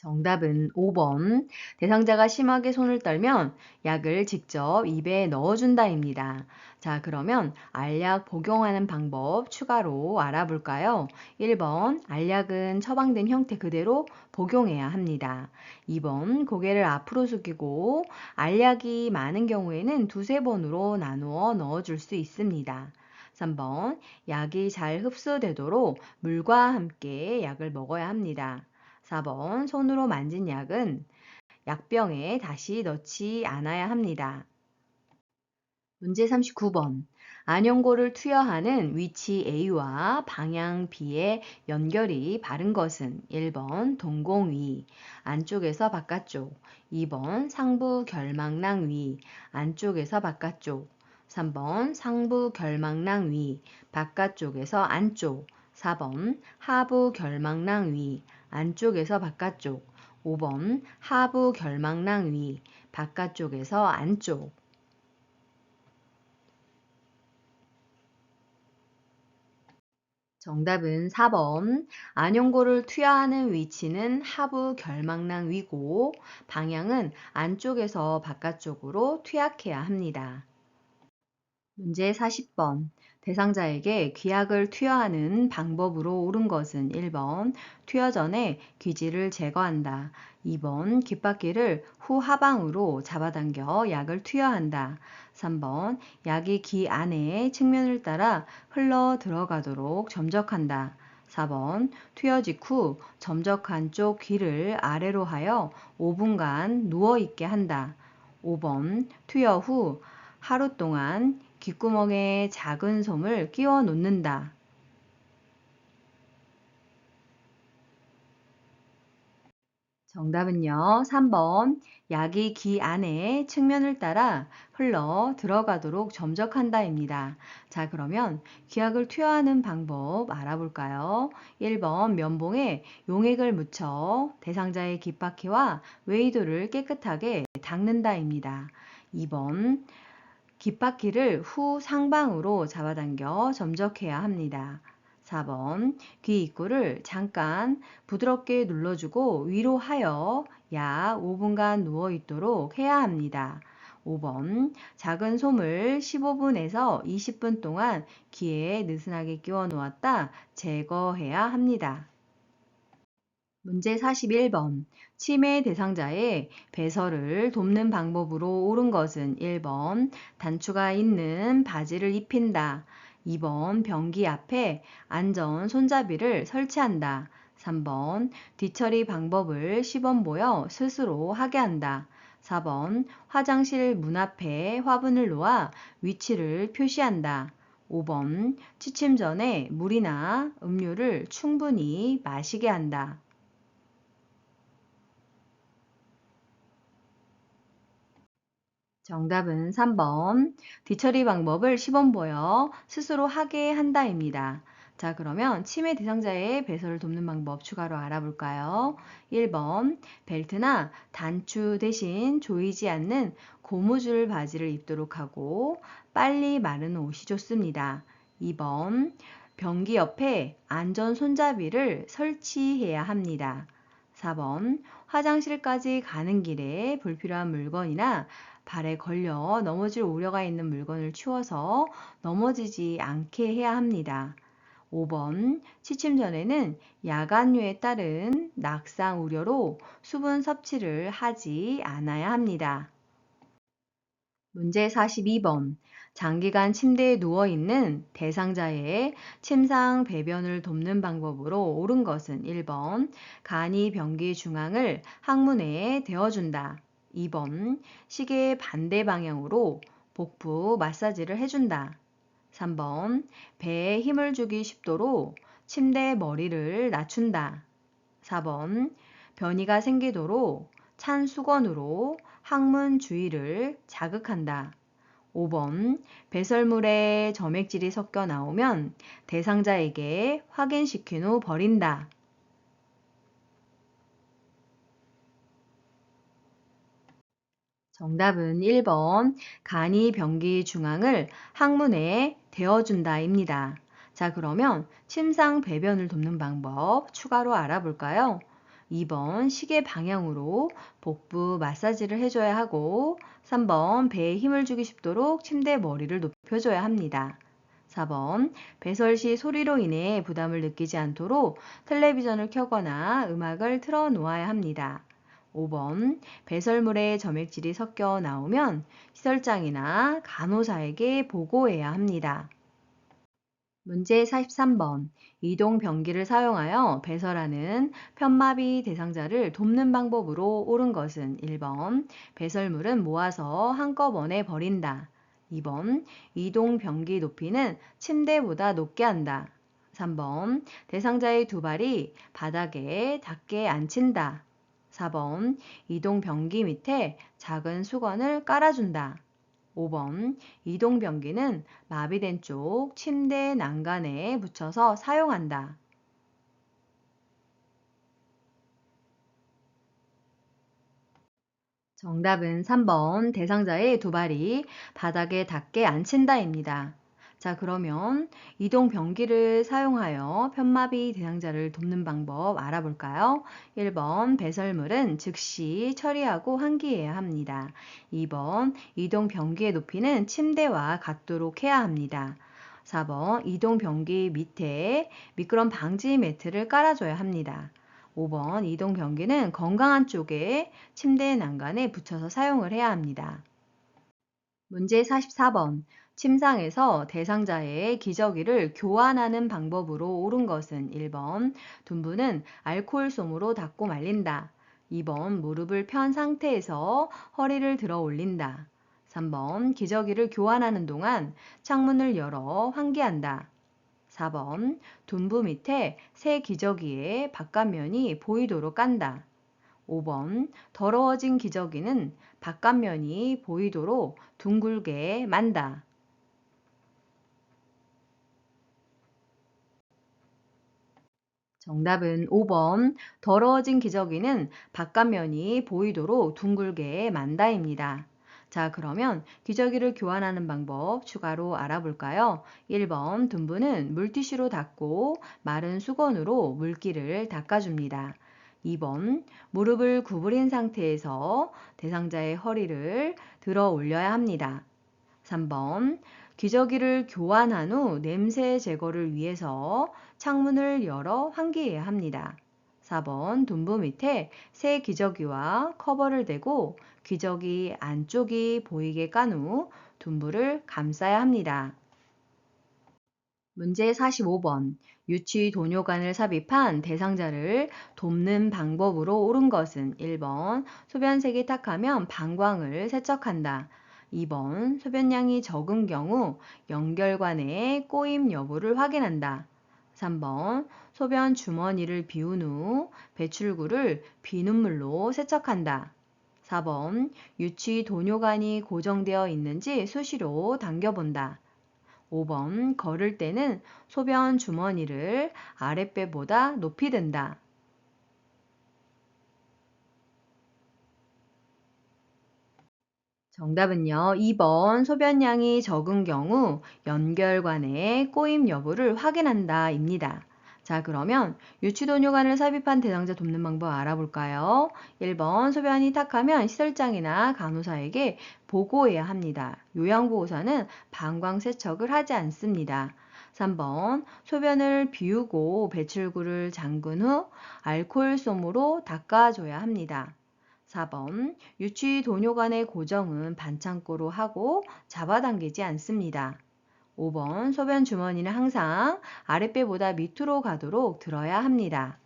정답은 5번. 대상자가 심하게 손을 떨면 약을 직접 입에 넣어준다입니다. 자, 그러면 알약 복용하는 방법 추가로 알아볼까요? 1번, 알약은 처방된 형태 그대로 복용해야 합니다. 2번, 고개를 앞으로 숙이고 알약이 많은 경우에는 두세 번으로 나누어 넣어줄 수 있습니다. 3번, 약이 잘 흡수되도록 물과 함께 약을 먹어야 합니다. 4번 손으로 만진 약은 약병에 다시 넣지 않아야 합니다. 문제 39번. 안연고를 투여하는 위치 A와 방향 B의 연결이 바른 것은 1번 동공위, 안쪽에서 바깥쪽, 2번 상부 결막낭 위, 안쪽에서 바깥쪽, 3번 상부 결막낭 위, 바깥쪽에서 안쪽, 4번 하부 결막낭 위, 안쪽에서 바깥쪽, 5번 하부 결막낭 위, 바깥쪽에서 안쪽. 정답은 4번. 안연고를 투여하는 위치는 하부 결막낭 위고 방향은 안쪽에서 바깥쪽으로 투약해야 합니다. 문제 40번. 대상자에게 귀약을 투여하는 방법으로 옳은 것은 1번 투여 전에 귀지를 제거한다. 2번 귓바퀴를 후하방으로 잡아당겨 약을 투여한다. 3번 약이 귀 안에 측면을 따라 흘러 들어가도록 점적한다. 4번 투여 직후 점적한 쪽 귀를 아래로 하여 5분간 누워있게 한다. 5번 투여 후 하루 동안 귓구멍에 작은 솜을 끼워 놓는다. 정답은요. 3번. 약이 귀 안에 측면을 따라 흘러 들어가도록 점적한다입니다. 자, 그러면 귀약을 투여하는 방법 알아볼까요? 1번 면봉에 용액을 묻혀 대상자의 귓바퀴와 웨이도를 깨끗하게 닦는다입니다. 2번 귓바퀴를 후 상방으로 잡아당겨 점적해야 합니다. 4번 귀 입구를 잠깐 부드럽게 눌러주고 위로 하여 약 5분간 누워 있도록 해야 합니다. 5번 작은 솜을 15분에서 20분 동안 귀에 느슨하게 끼워 놓았다 제거해야 합니다. 문제 41번. 치매 대상자의 배설을 돕는 방법으로 옳은 것은 1번 단추가 있는 바지를 입힌다. 2번 변기 앞에 안전 손잡이를 설치한다. 3번 뒤처리 방법을 시범 보여 스스로 하게 한다. 4번 화장실 문 앞에 화분을 놓아 위치를 표시한다. 5번 취침 전에 물이나 음료를 충분히 마시게 한다. 정답은 3번. 뒤처리 방법을 시범 보여 스스로 하게 한다입니다. 자, 그러면 치매 대상자의 배설을 돕는 방법 추가로 알아볼까요? 1번, 벨트나 단추 대신 조이지 않는 고무줄 바지를 입도록 하고 빨리 마르는 옷이 좋습니다. 2번, 변기 옆에 안전 손잡이를 설치해야 합니다. 4번, 화장실까지 가는 길에 불필요한 물건이나 발에 걸려 넘어질 우려가 있는 물건을 치워서 넘어지지 않게 해야 합니다. 5번, 취침 전에는 야간류에 따른 낙상 우려로 수분 섭취를 하지 않아야 합니다. 문제 42번. 장기간 침대에 누워있는 대상자의 침상 배변을 돕는 방법으로 옳은 것은 1번. 간이 변기 중앙을 항문에 대어준다. 2번. 시계 반대 방향으로 복부 마사지를 해준다. 3번. 배에 힘을 주기 쉽도록 침대 머리를 낮춘다. 4번. 변이가 생기도록 찬 수건으로 항문 주위를 자극한다. 5번. 배설물에 점액질이 섞여 나오면 대상자에게 확인시킨 후 버린다. 정답은 1번. 간이 변기 중앙을 항문에 대어준다입니다. 자, 그러면 침상 배변을 돕는 방법 추가로 알아볼까요? 2번 시계 방향으로 복부 마사지를 해줘야 하고 3번 배에 힘을 주기 쉽도록 침대 머리를 높여줘야 합니다. 4번 배설 시 소리로 인해 부담을 느끼지 않도록 텔레비전을 켜거나 음악을 틀어 놓아야 합니다. 5번 배설물에 점액질이 섞여 나오면 시설장이나 간호사에게 보고해야 합니다. 문제 43번. 이동 변기를 사용하여 배설하는 편마비 대상자를 돕는 방법으로 옳은 것은 1번. 배설물은 모아서 한꺼번에 버린다. 2번. 이동 변기 높이는 침대보다 높게 한다. 3번. 대상자의 두 발이 바닥에 닿게 앉힌다. 4번. 이동 변기 밑에 작은 수건을 깔아준다. 5번. 이동 변기는 마비된 쪽 침대 난간에 붙여서 사용한다. 정답은 3번. 대상자의 두 발이 바닥에 닿게 앉힌다입니다. 자, 그러면 이동 변기를 사용하여 편마비 대상자를 돕는 방법 알아볼까요? 1번 배설물은 즉시 처리하고 환기해야 합니다. 2번 이동 변기의 높이는 침대와 같도록 해야 합니다. 4번 이동 변기 밑에 미끄럼 방지 매트를 깔아줘야 합니다. 5번 이동 변기는 건강한 쪽에 침대 난간에 붙여서 사용을 해야 합니다. 문제 44번. 침상에서 대상자의 기저귀를 교환하는 방법으로 옳은 것은 1번. 둔부는 알코올솜으로 닦고 말린다. 2번. 무릎을 편 상태에서 허리를 들어 올린다. 3번. 기저귀를 교환하는 동안 창문을 열어 환기한다. 4번. 둔부 밑에 새 기저귀의 바깥면이 보이도록 깐다. 5번. 더러워진 기저귀는 바깥면이 보이도록 둥글게 만다. 정답은 5번. 더러워진 기저귀는 바깥면이 보이도록 둥글게 만다입니다. 자, 그러면 기저귀를 교환하는 방법 추가로 알아볼까요? 1번 둔부는 물티슈로 닦고 마른 수건으로 물기를 닦아줍니다. 2번 무릎을 구부린 상태에서 대상자의 허리를 들어 올려야 합니다. 3번 기저귀를 교환한 후 냄새 제거를 위해서 창문을 열어 환기해야 합니다. 4번 둔부 밑에 새 기저귀와 커버를 대고 기저귀 안쪽이 보이게 깐 후 둔부를 감싸야 합니다. 문제 45번. 유치 도뇨관을 삽입한 대상자를 돕는 방법으로 옳은 것은 1번. 소변색이 탁하면 방광을 세척한다. 2번. 소변량이 적은 경우 연결관의 꼬임 여부를 확인한다. 3번. 소변 주머니를 비운 후 배출구를 비눗물로 세척한다. 4번. 유치 도뇨관이 고정되어 있는지 수시로 당겨본다. 5번 걸을 때는 소변 주머니를 아랫배보다 높이 든다. 정답은요. 2번 소변량이 적은 경우 연결관의 꼬임 여부를 확인한다 입니다. 자, 그러면 유치도뇨관을 삽입한 대상자 돕는 방법 알아볼까요? 1번 소변이 탁하면 시설장이나 간호사에게 보고해야 합니다. 요양보호사는 방광세척을 하지 않습니다. 3번 소변을 비우고 배출구를 잠근 후 알코올솜으로 닦아줘야 합니다. 4번 유치도뇨관의 고정은 반창고로 하고 잡아당기지 않습니다. 5번 소변 주머니는 항상 아랫배보다 밑으로 가도록 들어야 합니다.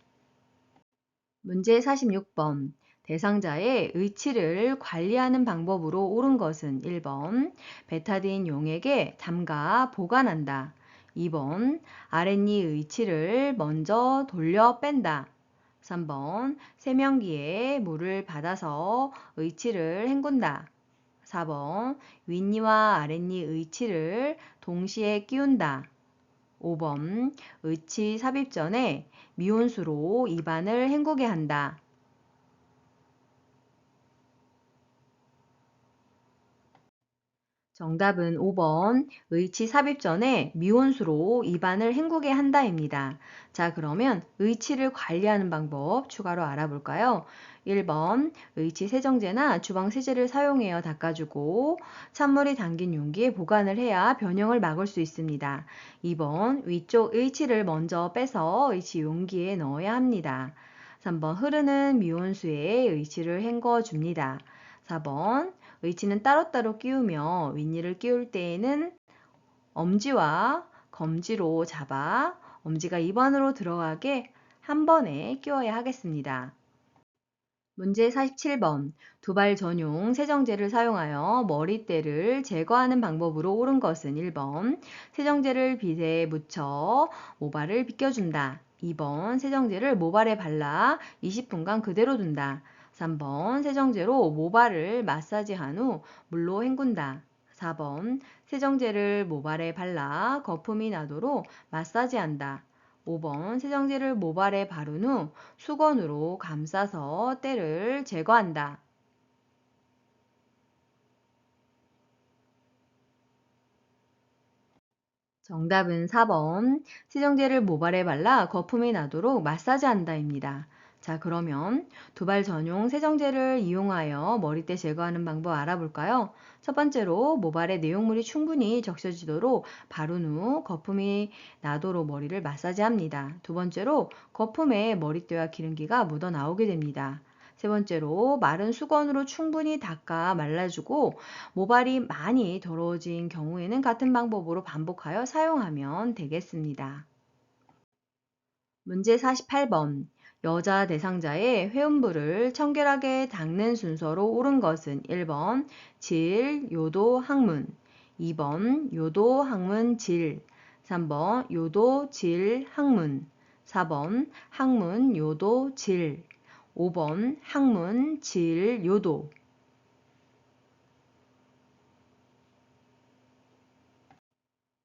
문제 46번 대상자의 의치를 관리하는 방법으로 옳은 것은 1번 베타딘 용액에 담가 보관한다. 2번 아랫니 의치를 먼저 돌려 뺀다. 3번 세면기에 물을 받아서 의치를 헹군다. 4번 윗니와 아랫니 의치를 동시에 끼운다. 5번 의치 삽입 전에 미온수로 입안을 헹구게 한다. 정답은 5번 의치 삽입 전에 미온수로 입안을 헹구게 한다입니다. 자, 그러면 의치를 관리하는 방법 추가로 알아볼까요? 1번 의치 세정제나 주방 세제를 사용하여 닦아주고 찬물이 담긴 용기에 보관을 해야 변형을 막을 수 있습니다. 2번 위쪽 의치를 먼저 빼서 의치 용기에 넣어야 합니다. 3번 흐르는 미온수에 의치를 헹궈줍니다. 4번 의치는 따로따로 끼우며 윗니를 끼울 때에는 엄지와 검지로 잡아 엄지가 입안으로 들어가게 한 번에 끼워야 하겠습니다. 문제 47번 두발 전용 세정제를 사용하여 머리때를 제거하는 방법으로 옳은 것은 1번 세정제를 빗에 묻혀 모발을 빗겨준다. 2번 세정제를 모발에 발라 20분간 그대로 둔다. 3번 세정제로 모발을 마사지한 후 물로 헹군다. 4번 세정제를 모발에 발라 거품이 나도록 마사지한다. 5번 세정제를 모발에 바른 후 수건으로 감싸서 때를 제거한다. 정답은 4번 세정제를 모발에 발라 거품이 나도록 마사지한다입니다. 자, 그러면 두발 전용 세정제를 이용하여 머리때 제거하는 방법 알아볼까요? 첫 번째로 모발에 내용물이 충분히 적셔지도록 바른 후 거품이 나도록 머리를 마사지합니다. 두 번째로 거품에 머리때와 기름기가 묻어 나오게 됩니다. 세 번째로 마른 수건으로 충분히 닦아 말라주고 모발이 많이 더러워진 경우에는 같은 방법으로 반복하여 사용하면 되겠습니다. 문제 48번 여자 대상자의 회음부를 청결하게 닦는 순서로 옳은 것은 1번 질, 요도, 항문 2번 요도, 항문, 질 3번 요도, 질, 항문 4번 항문, 요도, 질 5번 항문, 질, 요도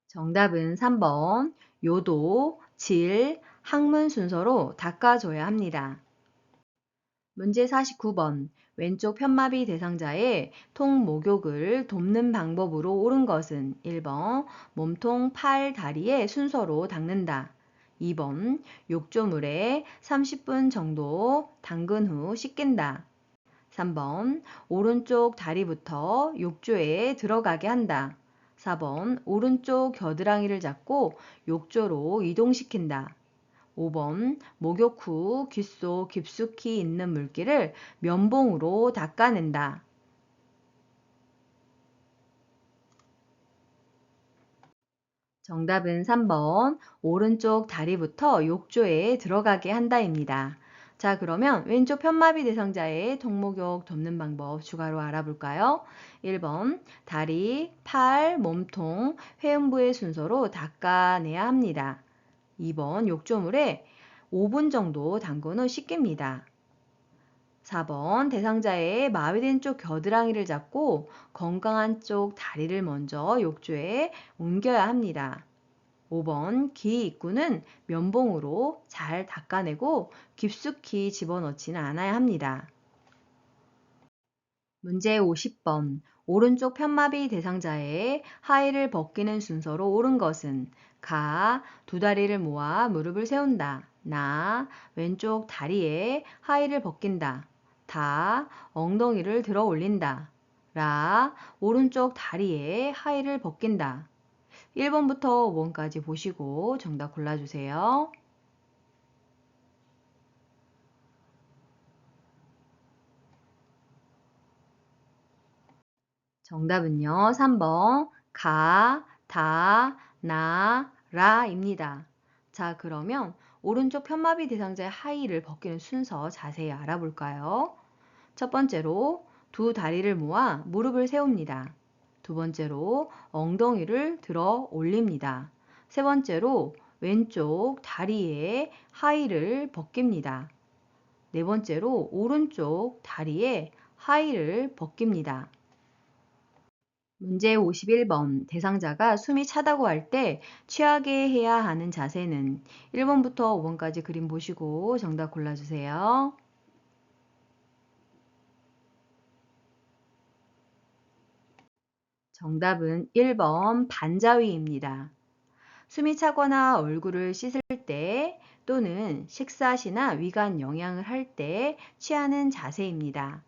정답은 3번 요도, 질, 항문 순서로 닦아줘야 합니다. 문제 49번 왼쪽 편마비 대상자의 통 목욕을 돕는 방법으로 옳은 것은 1번 몸통, 팔, 다리에 순서로 닦는다. 2번 욕조물에 30분 정도 담근 후 씻긴다. 3번 오른쪽 다리부터 욕조에 들어가게 한다. 4번 오른쪽 겨드랑이를 잡고 욕조로 이동시킨다. 5번 목욕 후 귀 속 깊숙이 있는 물기를 면봉으로 닦아낸다. 정답은 3번 오른쪽 다리부터 욕조에 들어가게 한다입니다. 자, 그러면 왼쪽 편마비 대상자의 통목욕 돕는 방법 추가로 알아볼까요? 1번 다리, 팔, 몸통, 회음부의 순서로 닦아내야 합니다. 2번 욕조물에 5분 정도 담근 후 씻깁니다. 4번 대상자의 마비된 쪽 겨드랑이를 잡고 건강한 쪽 다리를 먼저 욕조에 옮겨야 합니다. 5번 귀 입구는 면봉으로 잘 닦아내고 깊숙이 집어넣지는 않아야 합니다. 문제 50번 오른쪽 편마비 대상자의 하의를 벗기는 순서로 옳은 것은 가, 두 다리를 모아 무릎을 세운다. 나, 왼쪽 다리에 하의를 벗긴다. 다, 엉덩이를 들어 올린다. 라, 오른쪽 다리에 하의를 벗긴다. 1번부터 5번까지 보시고 정답 골라주세요. 정답은요, 3번 가, 다, 나, 라입니다. 자, 그러면 오른쪽 편마비 대상자의 하의를 벗기는 순서 자세히 알아볼까요? 첫 번째로 두 다리를 모아 무릎을 세웁니다. 두 번째로 엉덩이를 들어 올립니다. 세 번째로 왼쪽 다리에 하의를 벗깁니다. 네 번째로 오른쪽 다리에 하의를 벗깁니다. 문제 51번 대상자가 숨이 차다고 할 때 취하게 해야 하는 자세는 1번부터 5번까지 그림 보시고 정답 골라주세요. 정답은 1번 반자위입니다. 숨이 차거나 얼굴을 씻을 때 또는 식사 시나 위관 영양을 할 때 취하는 자세입니다.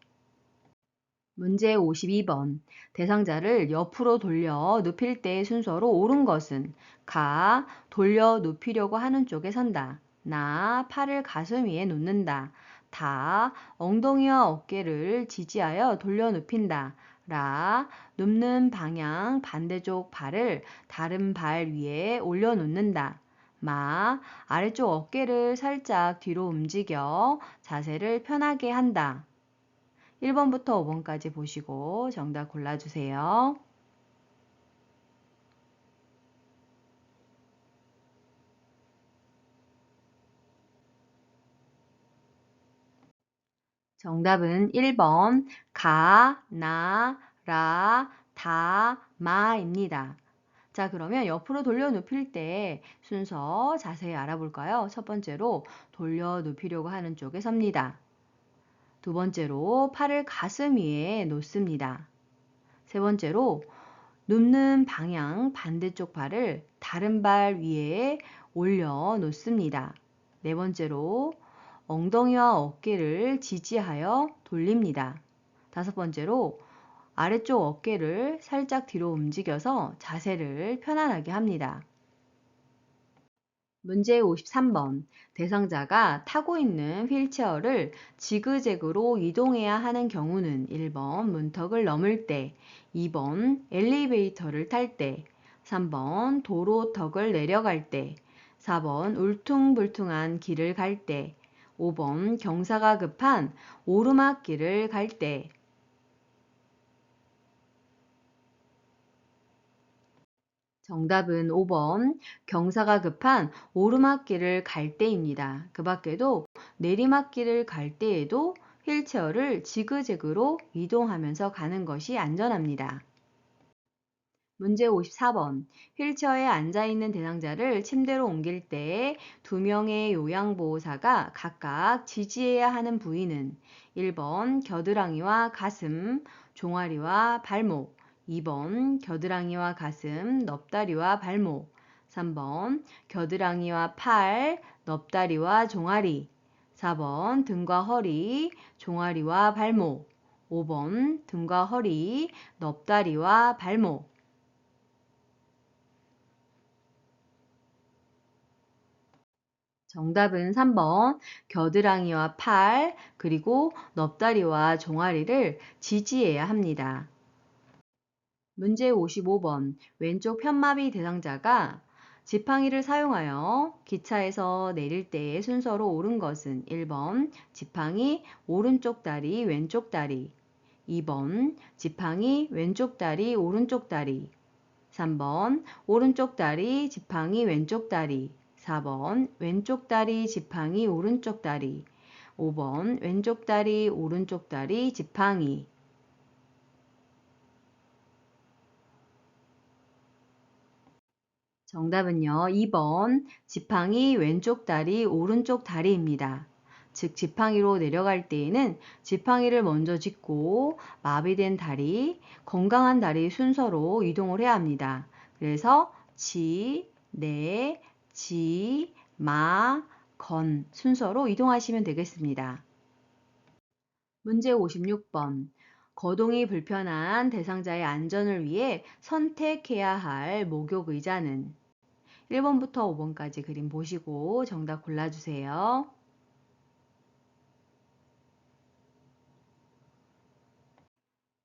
문제 52번. 대상자를 옆으로 돌려 눕힐 때의 순서로 옳은 것은 가, 돌려 눕히려고 하는 쪽에 선다. 나, 팔을 가슴 위에 놓는다. 다, 엉덩이와 어깨를 지지하여 돌려 눕힌다. 라, 눕는 방향 반대쪽 발을 다른 발 위에 올려 놓는다. 마, 아래쪽 어깨를 살짝 뒤로 움직여 자세를 편하게 한다. 1번부터 5번까지 보시고 정답 골라주세요. 정답은 1번 가, 나, 라, 다, 마입니다. 자, 그러면 옆으로 돌려 눕힐 때 순서 자세히 알아볼까요? 첫 번째로 돌려 눕히려고 하는 쪽에 섭니다. 두 번째로 팔을 가슴 위에 놓습니다. 세 번째로 눕는 방향 반대쪽 발을 다른 발 위에 올려 놓습니다. 네 번째로 엉덩이와 어깨를 지지하여 돌립니다. 다섯 번째로 아래쪽 어깨를 살짝 뒤로 움직여서 자세를 편안하게 합니다. 문제 53번. 대상자가 타고 있는 휠체어를 지그재그로 이동해야 하는 경우는 1번 문턱을 넘을 때, 2번 엘리베이터를 탈 때, 3번 도로턱을 내려갈 때, 4번 울퉁불퉁한 길을 갈 때, 5번 경사가 급한 오르막길을 갈 때. 정답은 5번 경사가 급한 오르막길을 갈 때입니다. 그 밖에도 내리막길을 갈 때에도 휠체어를 지그재그로 이동하면서 가는 것이 안전합니다. 문제 54번. 휠체어에 앉아있는 대상자를 침대로 옮길 때 두 명의 요양보호사가 각각 지지해야 하는 부위는 1번 겨드랑이와 가슴, 종아리와 발목, 2번 겨드랑이와 가슴, 넙다리와 발목, 3번 겨드랑이와 팔, 넙다리와 종아리, 4번 등과 허리, 종아리와 발목, 5번 등과 허리, 넙다리와 발목. 정답은 3번 겨드랑이와 팔, 그리고 넙다리와 종아리를 지지해야 합니다. 문제 55번. 왼쪽 편마비 대상자가 지팡이를 사용하여 기차에서 내릴 때의 순서로 옳은 것은 1번 지팡이 오른쪽 다리 왼쪽 다리, 2번 지팡이 왼쪽 다리 오른쪽 다리, 3번 오른쪽 다리 지팡이 왼쪽 다리, 4번 왼쪽 다리 지팡이 오른쪽 다리, 5번 왼쪽 다리 오른쪽 다리 지팡이. 정답은요, 2번 지팡이 왼쪽 다리 오른쪽 다리입니다. 즉 지팡이로 내려갈 때에는 지팡이를 먼저 짚고 마비된 다리, 건강한 다리 순서로 이동을 해야 합니다. 그래서 지, 내, 지, 마, 건 순서로 이동하시면 되겠습니다. 문제 56번. 거동이 불편한 대상자의 안전을 위해 선택해야 할 목욕 의자는 1번부터 5번까지 그림 보시고 정답 골라주세요.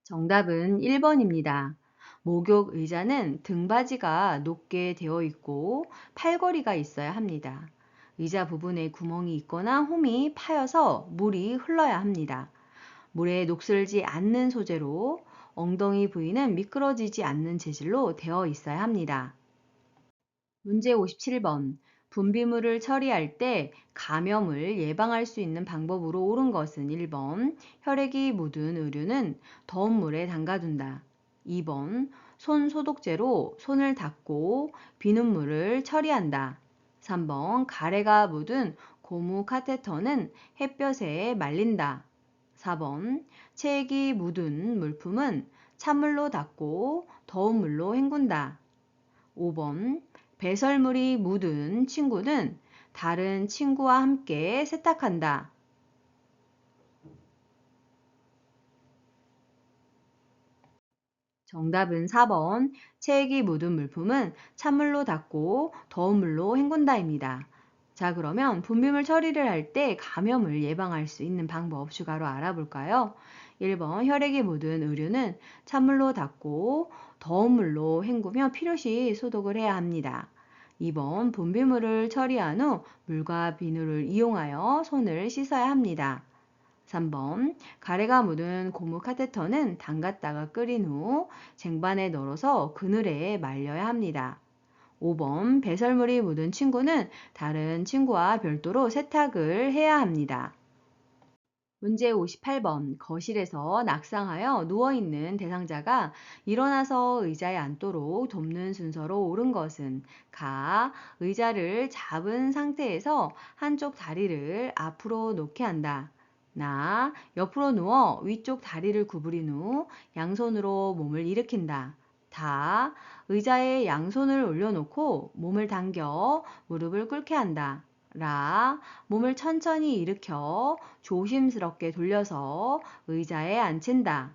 정답은 1번입니다. 목욕 의자는 등받이가 높게 되어 있고 팔걸이가 있어야 합니다. 의자 부분에 구멍이 있거나 홈이 파여서 물이 흘러야 합니다. 물에 녹슬지 않는 소재로 엉덩이 부위는 미끄러지지 않는 재질로 되어 있어야 합니다. 문제 57번. 분비물을 처리할 때 감염을 예방할 수 있는 방법으로 옳은 것은 1번. 혈액이 묻은 의류는 더운 물에 담가둔다. 2번. 손 소독제로 손을 닦고 비눗 물을 처리한다. 3번. 가래가 묻은 고무 카테터는 햇볕에 말린다. 4번. 체액이 묻은 물품은 찬물로 닦고 더운 물로 헹군다. 5번. 배설물이 묻은 친구는 다른 친구와 함께 세탁한다. 정답은 4번. 체액이 묻은 물품은 찬물로 닦고 더운 물로 헹군다입니다. 자, 그러면 분비물 처리를 할 때 감염을 예방할 수 있는 방법 추가로 알아볼까요? 1번. 혈액이 묻은 의류는 찬물로 닦고 더운 물로 헹구며 필요시 소독을 해야 합니다. 2번. 분비물을 처리한 후 물과 비누를 이용하여 손을 씻어야 합니다. 3번. 가래가 묻은 고무 카테터는 담갔다가 끓인 후 쟁반에 널어서 그늘에 말려야 합니다. 5번. 배설물이 묻은 친구는 다른 친구와 별도로 세탁을 해야 합니다. 문제 58번. 거실에서 낙상하여 누워있는 대상자가 일어나서 의자에 앉도록 돕는 순서로 옳은 것은 가. 의자를 잡은 상태에서 한쪽 다리를 앞으로 놓게 한다. 나. 옆으로 누워 위쪽 다리를 구부린 후 양손으로 몸을 일으킨다. 다. 의자에 양손을 올려놓고 몸을 당겨 무릎을 꿇게 한다. 라. 몸을 천천히 일으켜 조심스럽게 돌려서 의자에 앉힌다.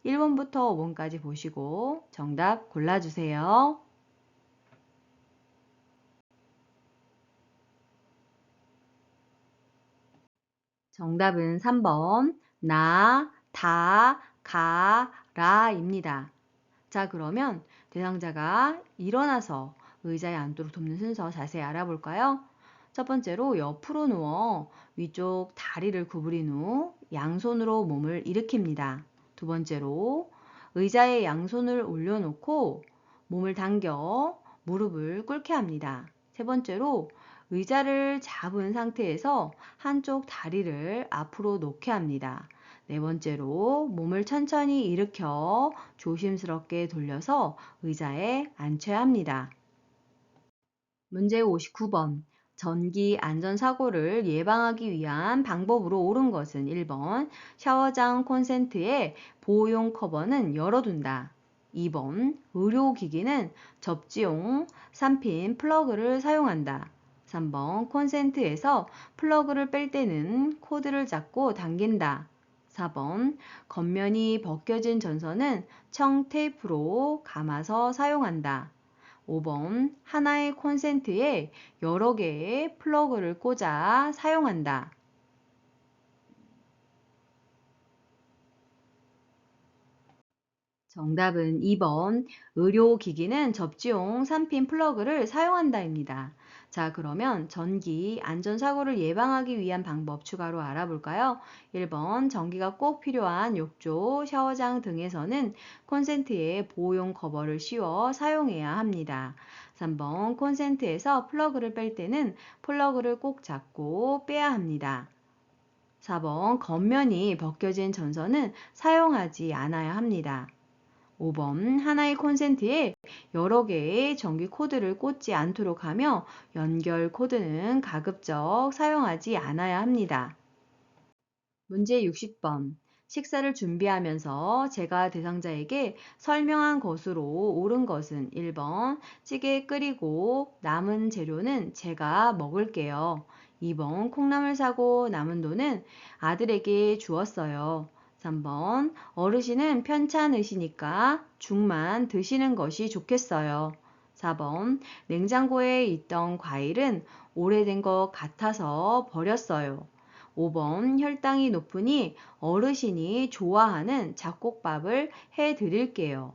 1번부터 5번까지 보시고 정답 골라주세요. 정답은 3번. 나, 다, 가, 라입니다. 자, 그러면 대상자가 일어나서 의자에 앉도록 돕는 순서 자세히 알아볼까요? 첫 번째로 옆으로 누워 위쪽 다리를 구부린 후 양손으로 몸을 일으킵니다. 두 번째로 의자에 양손을 올려놓고 몸을 당겨 무릎을 꿇게 합니다. 세 번째로 의자를 잡은 상태에서 한쪽 다리를 앞으로 놓게 합니다. 네 번째로 몸을 천천히 일으켜 조심스럽게 돌려서 의자에 앉혀야 합니다. 문제 59번. 전기 안전사고를 예방하기 위한 방법으로 옳은 것은 1번. 샤워장 콘센트에 보호용 커버는 열어둔다. 2번. 의료기기는 접지용 3핀 플러그를 사용한다. 3번. 콘센트에서 플러그를 뺄 때는 코드를 잡고 당긴다. 4번. 겉면이 벗겨진 전선은 청 테이프로 감아서 사용한다. 5번. 하나의 콘센트에 여러 개의 플러그를 꽂아 사용한다. 정답은 2번. 의료기기는 접지용 3핀 플러그를 사용한다입니다. 자, 그러면 전기 안전사고를 예방하기 위한 방법 추가로 알아볼까요? 1번. 전기가 꼭 필요한 욕조, 샤워장 등에서는 콘센트에 보호용 커버를 씌워 사용해야 합니다. 3번. 콘센트에서 플러그를 뺄 때는 플러그를 꼭 잡고 빼야 합니다. 4번. 겉면이 벗겨진 전선은 사용하지 않아야 합니다. 5번 하나의 콘센트에 여러 개의 전기 코드를 꽂지 않도록 하며 연결 코드는 가급적 사용하지 않아야 합니다. 문제 60번. 식사를 준비하면서 제가 대상자에게 설명한 것으로 옳은 것은 1번 찌개 끓이고 남은 재료는 제가 먹을게요. 2번 콩나물 사고 남은 돈은 아들에게 주었어요. 3번 어르신은 편찮으시니까 죽만 드시는 것이 좋겠어요. 4번 냉장고에 있던 과일은 오래된 것 같아서 버렸어요. 5번 혈당이 높으니 어르신이 좋아하는 잡곡밥을 해 드릴게요.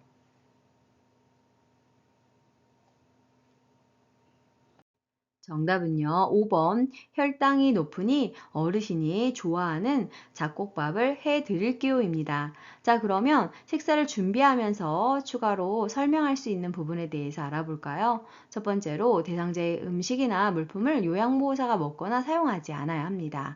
정답은요. 5번 혈당이 높으니 어르신이 좋아하는 잡곡밥을 해 드릴게요입니다. 자, 그러면 식사를 준비하면서 추가로 설명할 수 있는 부분에 대해서 알아볼까요? 첫 번째로 대상자의 음식이나 물품을 요양보호사가 먹거나 사용하지 않아야 합니다.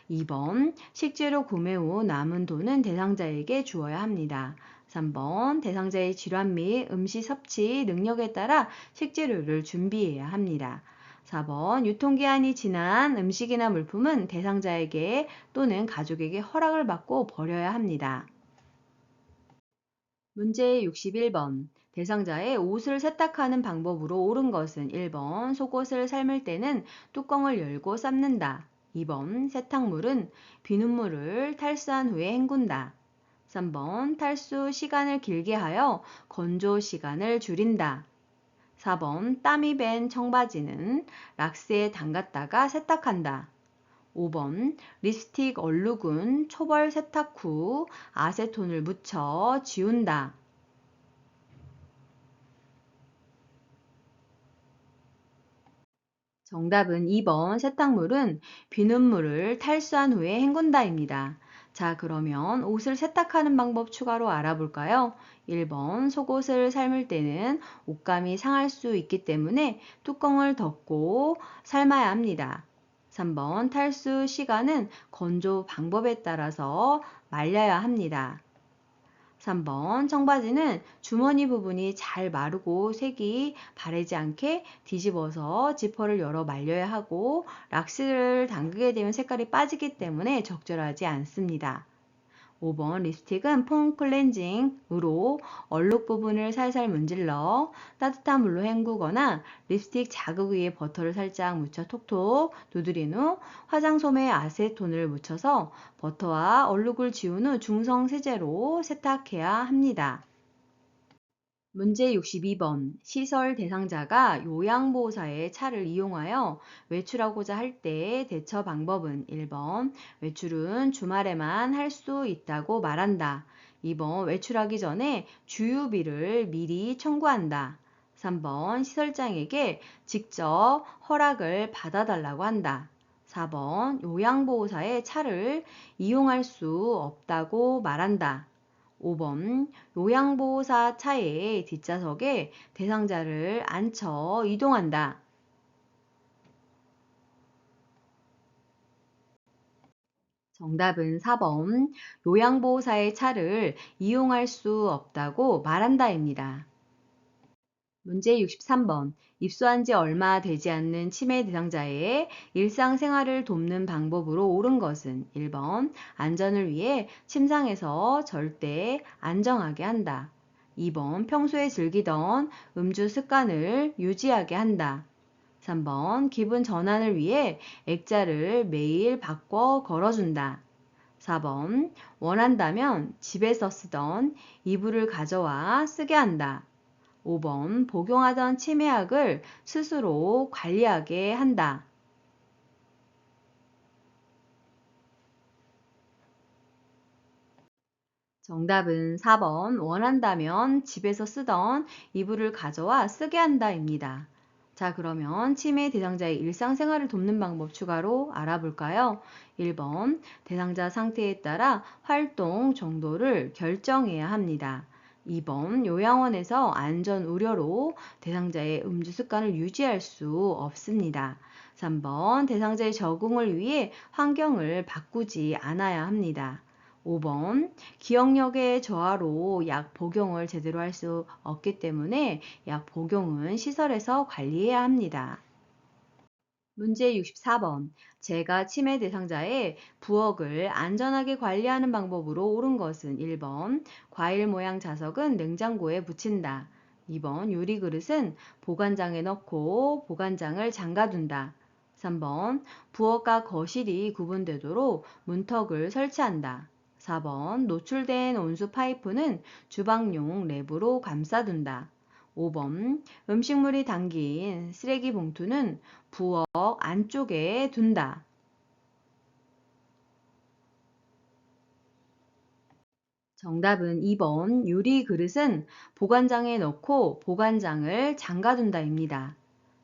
2번 식재료 구매 후 남은 돈은 대상자에게 주어야 합니다. 3번 대상자의 질환 및 음식 섭취 능력에 따라 식재료를 준비해야 합니다. 4번 유통기한이 지난 음식이나 물품은 대상자에게 또는 가족에게 허락을 받고 버려야 합니다. 문제 61번. 대상자의 옷을 세탁하는 방법으로 옳은 것은 1번 속옷을 삶을 때는 뚜껑을 열고 삶는다. 2번 세탁물은 비눗물을 탈수한 후에 헹군다. 3번 탈수 시간을 길게 하여 건조 시간을 줄인다. 4번 땀이 밴 청바지는 락스에 담갔다가 세탁한다. 5번 립스틱 얼룩은 초벌 세탁 후 아세톤을 묻혀 지운다. 정답은 2번 세탁물은 비눗물을 탈수한 후에 헹군다입니다. 자, 그러면 옷을 세탁하는 방법 추가로 알아볼까요? 1번 속옷을 삶을 때는 옷감이 상할 수 있기 때문에 뚜껑을 덮고 삶아야 합니다. 3번 탈수 시간은 건조 방법에 따라서 말려야 합니다. 3번 청바지는 주머니 부분이 잘 마르고 색이 바래지 않게 뒤집어서 지퍼를 열어 말려야 하고 락스를 담그게 되면 색깔이 빠지기 때문에 적절하지 않습니다. 5번 립스틱은 폼 클렌징으로 얼룩 부분을 살살 문질러 따뜻한 물로 헹구거나 립스틱 자극 위에 버터를 살짝 묻혀 톡톡 두드린 후 화장솜에 아세톤을 묻혀서 버터와 얼룩을 지운 후 중성 세제로 세탁해야 합니다. 문제 62번. 시설 대상자가 요양보호사의 차를 이용하여 외출하고자 할 때 대처 방법은 1번 외출은 주말에만 할 수 있다고 말한다. 2번 외출하기 전에 주유비를 미리 청구한다. 3번 시설장에게 직접 허락을 받아달라고 한다. 4번 요양보호사의 차를 이용할 수 없다고 말한다. 5번 요양보호사 차의 뒷좌석에 대상자를 앉혀 이동한다. 정답은 4번 요양보호사의 차를 이용할 수 없다고 말한다입니다. 문제 63번. 입소한 지 얼마 되지 않는 치매 대상자의 일상생활을 돕는 방법으로 옳은 것은 1번 안전을 위해 침상에서 절대 안정하게 한다. 2번 평소에 즐기던 음주 습관을 유지하게 한다. 3번 기분 전환을 위해 액자를 매일 바꿔 걸어준다. 4번 원한다면 집에서 쓰던 이불을 가져와 쓰게 한다. 5번 복용하던 치매약을 스스로 관리하게 한다. 정답은 4번 원한다면 집에서 쓰던 이불을 가져와 쓰게 한다입니다. 자, 그러면 치매 대상자의 일상생활을 돕는 방법 추가로 알아볼까요? 1번 대상자 상태에 따라 활동 정도를 결정해야 합니다. 2번 요양원에서 안전 우려로 대상자의 음주 습관을 유지할 수 없습니다. 3번 대상자의 적응을 위해 환경을 바꾸지 않아야 합니다. 5번, 기억력의 저하로 약 복용을 제대로 할 수 없기 때문에 약 복용은 시설에서 관리해야 합니다. 문제 64번. 제가 치매 대상자의 부엌을 안전하게 관리하는 방법으로 옳은 것은 1번, 과일 모양 자석은 냉장고에 붙인다. 2번, 유리 그릇은 보관장에 넣고 보관장을 잠가둔다. 3번, 부엌과 거실이 구분되도록 문턱을 설치한다. 4번, 노출된 온수 파이프는 주방용 랩으로 감싸둔다. 5번, 음식물이 담긴 쓰레기 봉투는 부엌 안쪽에 둔다. 정답은 2번, 유리 그릇은 보관장에 넣고 보관장을 잠가둔다입니다.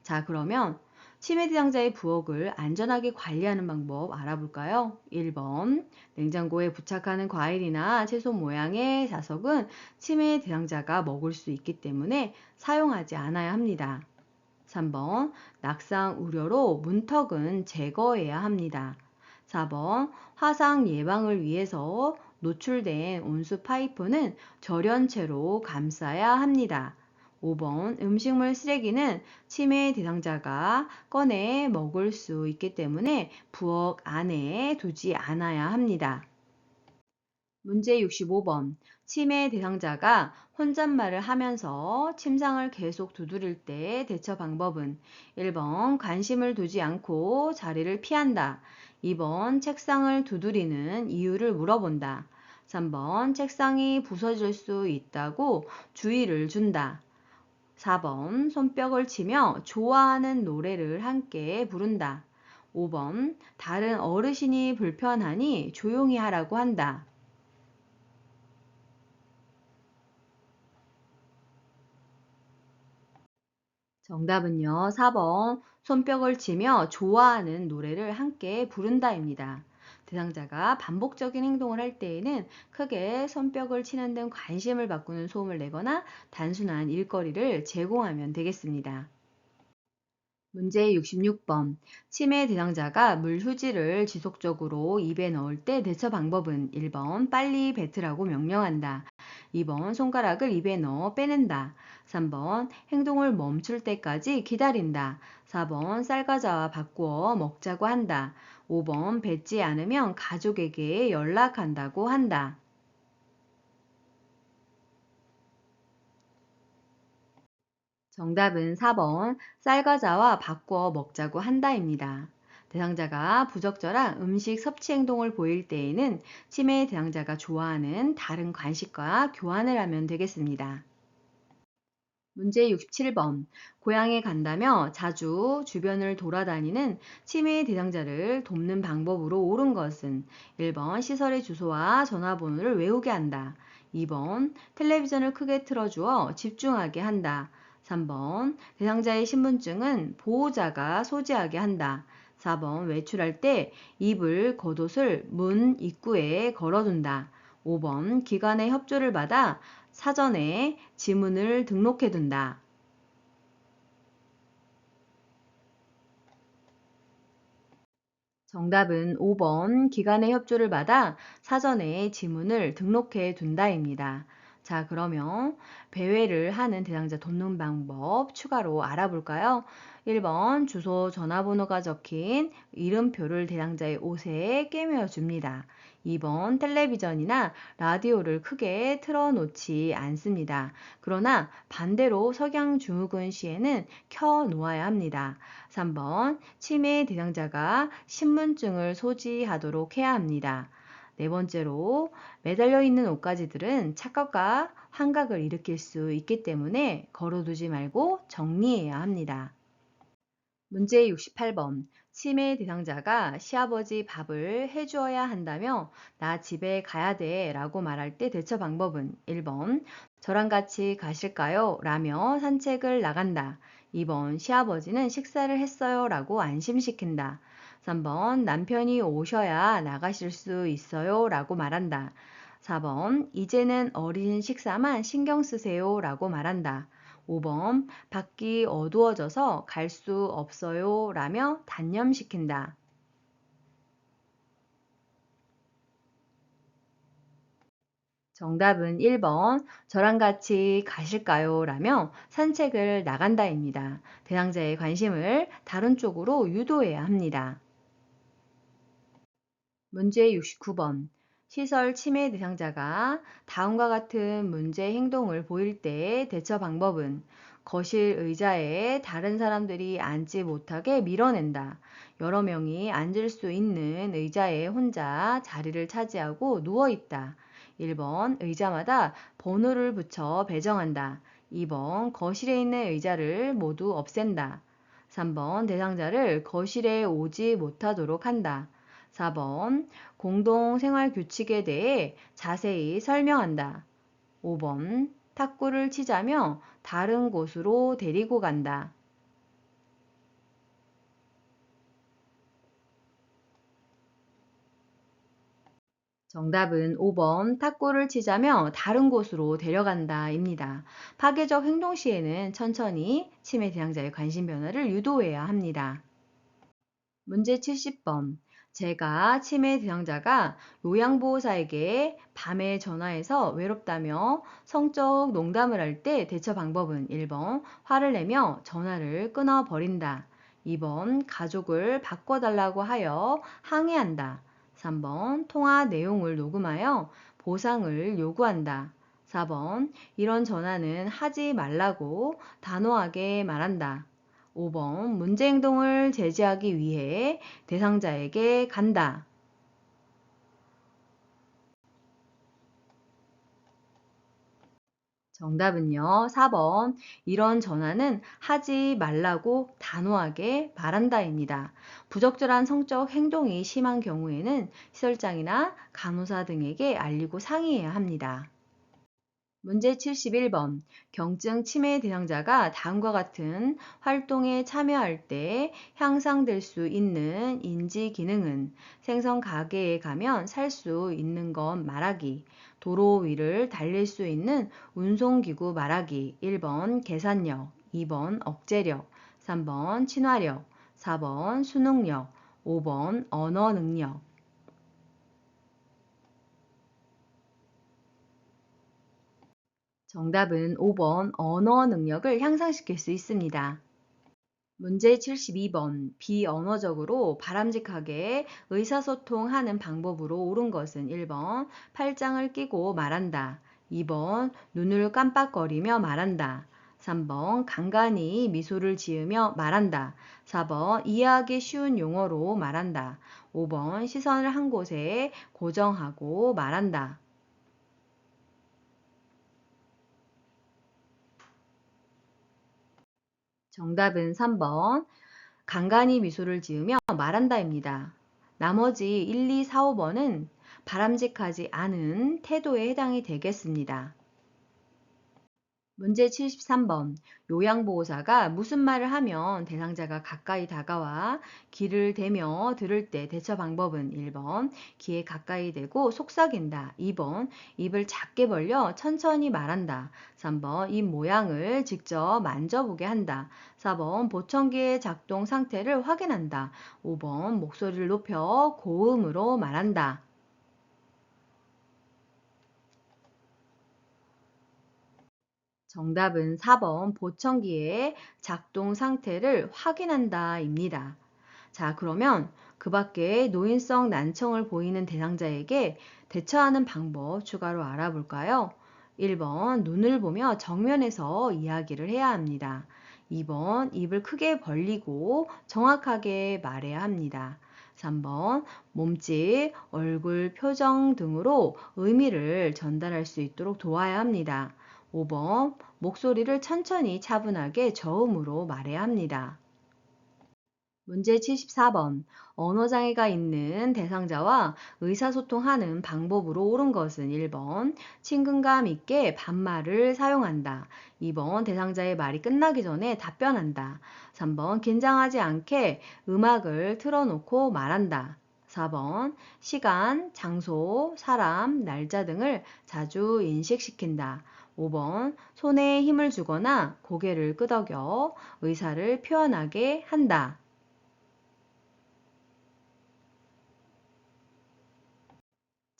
자, 그러면 치매 대상자의 부엌을 안전하게 관리하는 방법 알아볼까요? 1번, 냉장고에 부착하는 과일이나 채소 모양의 자석은 치매 대상자가 먹을 수 있기 때문에 사용하지 않아야 합니다. 3번, 낙상 우려로 문턱은 제거해야 합니다. 4번, 화상 예방을 위해서 노출된 온수 파이프는 절연체로 감싸야 합니다. 5번, 음식물 쓰레기는 치매 대상자가 꺼내 먹을 수 있기 때문에 부엌 안에 두지 않아야 합니다. 문제 65번. 치매 대상자가 혼잣말을 하면서 침상을 계속 두드릴 때 대처 방법은 1번 관심을 두지 않고 자리를 피한다. 2번 책상을 두드리는 이유를 물어본다. 3번 책상이 부서질 수 있다고 주의를 준다. 4번 손뼉을 치며 좋아하는 노래를 함께 부른다. 5번 다른 어르신이 불편하니 조용히 하라고 한다. 정답은요, 4번. 손뼉을 치며 좋아하는 노래를 함께 부른다입니다. 대상자가 반복적인 행동을 할 때에는 크게 손뼉을 치는 등 관심을 바꾸는 소음을 내거나 단순한 일거리를 제공하면 되겠습니다. 문제 66번. 치매 대상자가 물휴지를 지속적으로 입에 넣을 때 대처 방법은 1번 빨리 뱉으라고 명령한다. 2번 손가락을 입에 넣어 빼낸다. 3번 행동을 멈출 때까지 기다린다. 4번 쌀과자와 바꾸어 먹자고 한다. 5번 뱉지 않으면 가족에게 연락한다고 한다. 정답은 4번 쌀과자와 바꿔 먹자고 한다입니다. 대상자가 부적절한 음식 섭취 행동을 보일 때에는 치매 대상자가 좋아하는 다른 간식과 교환을 하면 되겠습니다. 문제 67번. 고향에 간다며 자주 주변을 돌아다니는 치매 대상자를 돕는 방법으로 옳은 것은 1번 시설의 주소와 전화번호를 외우게 한다. 2번 텔레비전을 크게 틀어주어 집중하게 한다. 3번 대상자의 신분증은 보호자가 소지하게 한다. 4번 외출할 때 입을 겉옷을 문 입구에 걸어둔다. 5번 기관의 협조를 받아 사전에 지문을 등록해둔다. 정답은 5번 기관의 협조를 받아 사전에 지문을 등록해 둔다입니다. 자, 그러면 배회를 하는 대상자 돕는 방법 추가로 알아볼까요? 1번 주소 전화번호가 적힌 이름표를 대상자의 옷에 꿰매어 줍니다. 2번 텔레비전이나 라디오를 크게 틀어놓지 않습니다. 그러나 반대로 석양 증후군 시에는 켜 놓아야 합니다. 3번 치매 대상자가 신분증을 소지하도록 해야 합니다. 네 번째로 매달려 있는 옷가지들은 착각과 환각을 일으킬 수 있기 때문에 걸어두지 말고 정리해야 합니다. 문제 68번. 치매 대상자가 시아버지 밥을 해주어야 한다며 나 집에 가야 돼 라고 말할 때 대처 방법은 1번 저랑 같이 가실까요? 라며 산책을 나간다. 2번 시아버지는 식사를 했어요 라고 안심시킨다. 3번 남편이 오셔야 나가실 수 있어요 라고 말한다. 4번 이제는 어린 식사만 신경 쓰세요 라고 말한다. 5번 밖이 어두워져서 갈 수 없어요 라며 단념시킨다. 정답은 1번 저랑 같이 가실까요? 라며 산책을 나간다입니다. 대상자의 관심을 다른 쪽으로 유도해야 합니다. 문제 69번. 시설 침해 대상자가 다음과 같은 문제 행동을 보일 때 대처 방법은 거실 의자에 다른 사람들이 앉지 못하게 밀어낸다. 여러 명이 앉을 수 있는 의자에 혼자 자리를 차지하고 누워있다. 1번 의자마다 번호를 붙여 배정한다. 2번 거실에 있는 의자를 모두 없앤다. 3번 대상자를 거실에 오지 못하도록 한다. 4번 공동 생활 규칙에 대해 자세히 설명한다. 5번 탁구를 치자며 다른 곳으로 데리고 간다. 정답은 5번 탁구를 치자며 다른 곳으로 데려간다입니다. 파괴적 행동 시에는 천천히 치매 대상자의 관심 변화를 유도해야 합니다. 문제 70번. 제가 치매 대상자가 요양보호사에게 밤에 전화해서 외롭다며 성적 농담을 할 때 대처 방법은 1번 화를 내며 전화를 끊어버린다. 2번 가족을 바꿔달라고 하여 항의한다. 3번 통화 내용을 녹음하여 보상을 요구한다. 4번 이런 전화는 하지 말라고 단호하게 말한다. 5번 문제 행동을 제지하기 위해 대상자에게 간다. 정답은요. 4번 이런 전화는 하지 말라고 단호하게 말한다입니다. 부적절한 성적 행동이 심한 경우에는 시설장이나 간호사 등에게 알리고 상의해야 합니다. 문제 71번. 경증 치매 대상자가 다음과 같은 활동에 참여할 때 향상될 수 있는 인지 기능은 생선 가게에 가면 살 수 있는 것 말하기, 도로 위를 달릴 수 있는 운송기구 말하기, 1번 계산력, 2번 억제력, 3번 친화력, 4번 수능력, 5번 언어 능력. 정답은 5번 언어 능력을 향상시킬 수 있습니다. 문제 72번. 비언어적으로 바람직하게 의사소통하는 방법으로 옳은 것은 1번 팔짱을 끼고 말한다. 2번 눈을 깜빡거리며 말한다. 3번 간간히 미소를 지으며 말한다. 4번 이해하기 쉬운 용어로 말한다. 5번 시선을 한 곳에 고정하고 말한다. 정답은 3번 간간히 미소를 지으며 말한다입니다. 나머지 1, 2, 4, 5번은 바람직하지 않은 태도에 해당이 되겠습니다. 문제 73번. 요양보호사가 무슨 말을 하면 대상자가 가까이 다가와 귀를 대며 들을 때 대처 방법은 1번 귀에 가까이 대고 속삭인다. 2번 입을 작게 벌려 천천히 말한다. 3번 입 모양을 직접 만져보게 한다. 4번 보청기의 작동 상태를 확인한다. 5번 목소리를 높여 고음으로 말한다. 정답은 4번 보청기의 작동 상태를 확인한다입니다. 자, 그러면 그 밖에 노인성 난청을 보이는 대상자에게 대처하는 방법 추가로 알아볼까요? 1번 눈을 보며 정면에서 이야기를 해야 합니다. 2번 입을 크게 벌리고 정확하게 말해야 합니다. 3번 몸짓, 얼굴 표정 등으로 의미를 전달할 수 있도록 도와야 합니다. 5번 목소리를 천천히 차분하게 저음으로 말해야 합니다. 문제 74번. 언어장애가 있는 대상자와 의사소통하는 방법으로 옳은 것은 1번 친근감 있게 반말을 사용한다. 2번 대상자의 말이 끝나기 전에 답변한다. 3번 긴장하지 않게 음악을 틀어놓고 말한다. 4번 시간, 장소, 사람, 날짜 등을 자주 인식시킨다. 5번 손에 힘을 주거나 고개를 끄덕여 의사를 표현하게 한다.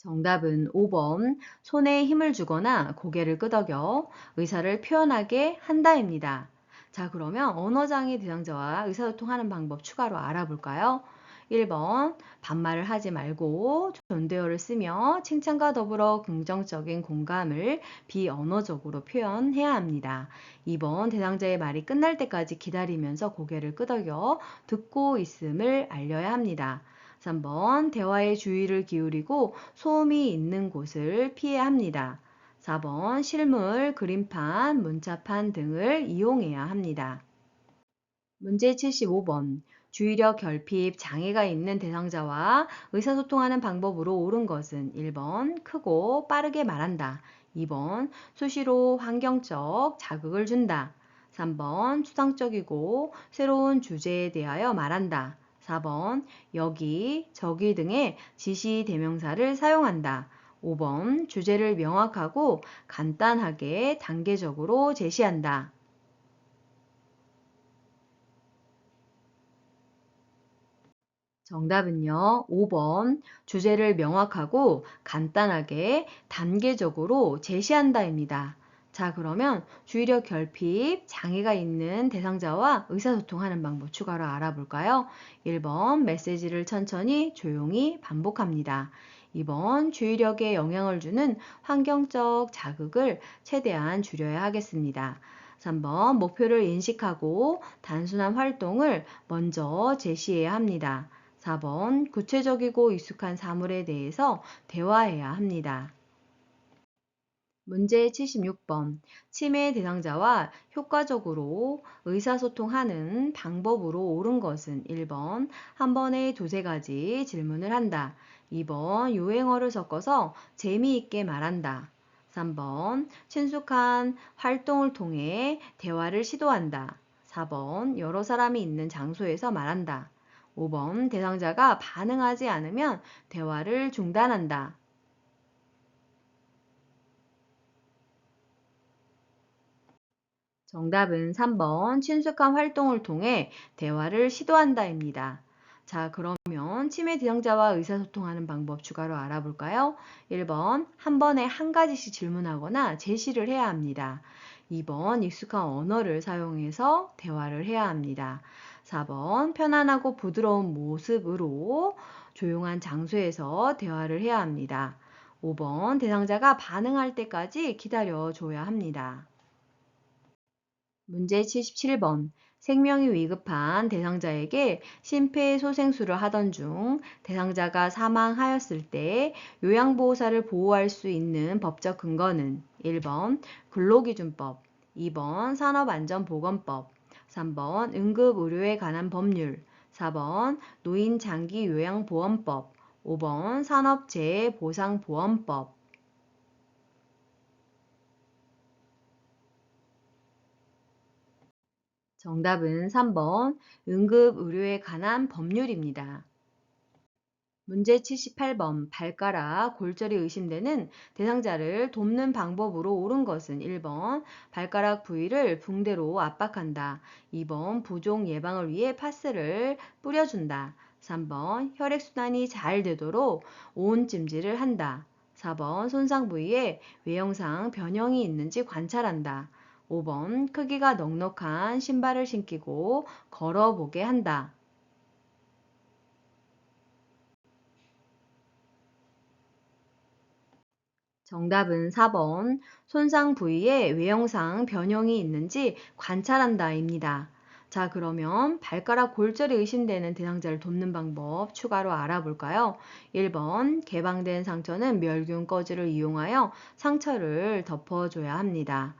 정답은 5번. 손에 힘을 주거나 고개를 끄덕여 의사를 표현하게 한다입니다. 자, 그러면 언어장애 대상자와 의사소통하는 방법 추가로 알아볼까요? 1번, 반말을 하지 말고 존대어를 쓰며 칭찬과 더불어 긍정적인 공감을 비언어적으로 표현해야 합니다. 2번, 대상자의 말이 끝날 때까지 기다리면서 고개를 끄덕여 듣고 있음을 알려야 합니다. 3번, 대화에 주의를 기울이고 소음이 있는 곳을 피해야 합니다. 4번, 실물, 그림판, 문자판 등을 이용해야 합니다. 문제 75번. 주의력 결핍 장애가 있는 대상자와 의사소통하는 방법으로 옳은 것은 1번 크고 빠르게 말한다. 2번 수시로 환경적 자극을 준다. 3번 추상적이고 새로운 주제에 대하여 말한다. 4번 여기, 저기 등의 지시 대명사를 사용한다. 5번 주제를 명확하고 간단하게 단계적으로 제시한다. 정답은요, 5번. 주제를 명확하고 간단하게 단계적으로 제시한다입니다. 자, 그러면 주의력 결핍, 장애가 있는 대상자와 의사소통하는 방법 추가로 알아볼까요? 1번, 메시지를 천천히 조용히 반복합니다. 2번, 주의력에 영향을 주는 환경적 자극을 최대한 줄여야 하겠습니다. 3번, 목표를 인식하고 단순한 활동을 먼저 제시해야 합니다. 4번, 구체적이고 익숙한 사물에 대해서 대화해야 합니다. 문제 76번. 치매 대상자와 효과적으로 의사소통하는 방법으로 옳은 것은 1번, 한 번에 두세 가지 질문을 한다. 2번, 유행어를 섞어서 재미있게 말한다. 3번, 친숙한 활동을 통해 대화를 시도한다. 4번, 여러 사람이 있는 장소에서 말한다. 5번, 대상자가 반응하지 않으면 대화를 중단한다. 정답은 3번, 친숙한 활동을 통해 대화를 시도한다입니다. 자, 그러면 치매 대상자와 의사소통하는 방법 추가로 알아볼까요? 1번, 한 번에 한 가지씩 질문하거나 제시를 해야 합니다. 2번, 익숙한 언어를 사용해서 대화를 해야 합니다. 4번, 편안하고 부드러운 모습으로 조용한 장소에서 대화를 해야 합니다. 5번, 대상자가 반응할 때까지 기다려줘야 합니다. 문제 77번. 생명이 위급한 대상자에게 심폐소생술을 하던 중 대상자가 사망하였을 때 요양보호사를 보호할 수 있는 법적 근거는 1번 근로기준법, 2번 산업안전보건법, 3번 응급의료에 관한 법률, 4번 노인장기요양보험법, 5번 산업재해보상보험법. 정답은 3번 응급의료에 관한 법률입니다. 문제 78번. 발가락 골절이 의심되는 대상자를 돕는 방법으로 옳은 것은 1번 발가락 부위를 붕대로 압박한다. 2번 부종 예방을 위해 파스를 뿌려준다. 3번 혈액순환이 잘 되도록 온 찜질을 한다. 4번 손상 부위에 외형상 변형이 있는지 관찰한다. 5번 크기가 넉넉한 신발을 신기고 걸어보게 한다. 정답은 4번. 손상 부위에 외형상 변형이 있는지 관찰한다입니다. 자, 그러면 발가락 골절이 의심되는 대상자를 돕는 방법 추가로 알아볼까요? 1번, 개방된 상처는 멸균 꺼즈를 이용하여 상처를 덮어줘야 합니다.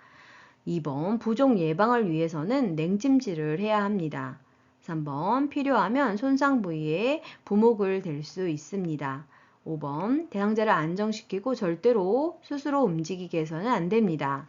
2번, 부종 예방을 위해서는 냉찜질을 해야 합니다. 3번, 필요하면 손상 부위에 부목을 댈 수 있습니다. 5번, 대상자를 안정시키고 절대로 스스로 움직이게 해서는 안 됩니다.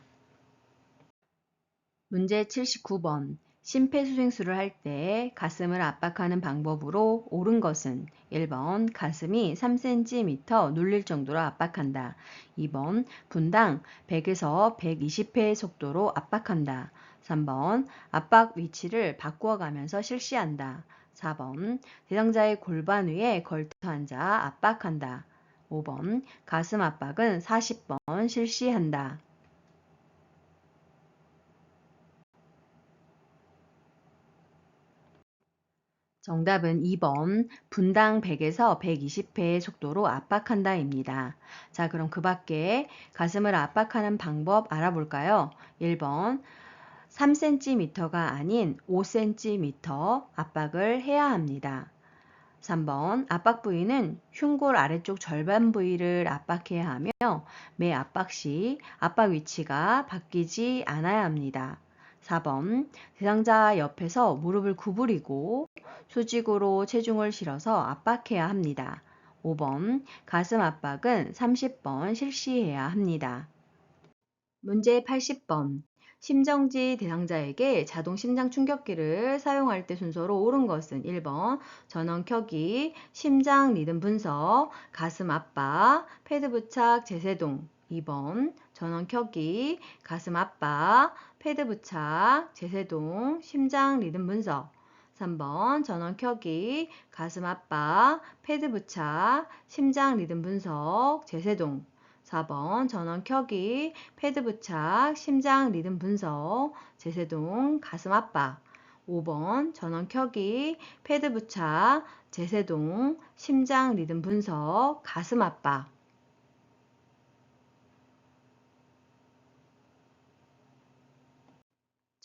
문제 79번. 심폐소생술을 할 때 가슴을 압박하는 방법으로 옳은 것은 1번 가슴이 3cm 눌릴 정도로 압박한다. 2번 분당 100에서 120회 속도로 압박한다. 3번 압박 위치를 바꾸어 가면서 실시한다. 4번 대상자의 골반 위에 걸터 앉아 압박한다. 5번 가슴 압박은 40번 실시한다. 정답은 2번 분당 100에서 120회의 속도로 압박한다입니다. 자, 그럼 그 밖에 가슴을 압박하는 방법 알아볼까요? 1번 3cm가 아닌 5cm 압박을 해야 합니다. 3번 압박 부위는 흉골 아래쪽 절반 부위를 압박해야 하며 매 압박 시 압박 위치가 바뀌지 않아야 합니다. 4번 대상자 옆에서 무릎을 구부리고 수직으로 체중을 실어서 압박해야 합니다. 5번 가슴 압박은 30번 실시해야 합니다. 문제 80번. 심정지 대상자에게 자동 심장 충격기를 사용할 때 순서로 옳은 것은 1번 전원 켜기, 심장 리듬 분석, 가슴 압박, 패드 부착, 제세동. 2번 전원 켜기, 가슴 압박, 패드 부착, 제세동, 심장 리듬 분석. 3번 전원 켜기, 가슴 압박, 패드 부착, 심장 리듬 분석, 제세동. 4번 전원 켜기, 패드 부착, 심장 리듬 분석, 제세동, 가슴 압박. 5번 전원 켜기, 패드 부착, 제세동, 심장 리듬 분석, 가슴 압박.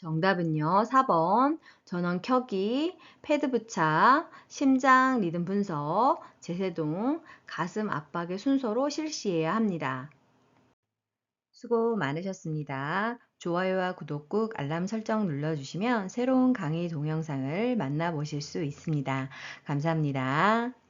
정답은요, 4번 전원 켜기, 패드 부착, 심장 리듬 분석, 제세동, 가슴 압박의 순서로 실시해야 합니다. 수고 많으셨습니다. 좋아요와 구독 꾹 알람 설정 눌러주시면 새로운 강의 동영상을 만나보실 수 있습니다. 감사합니다.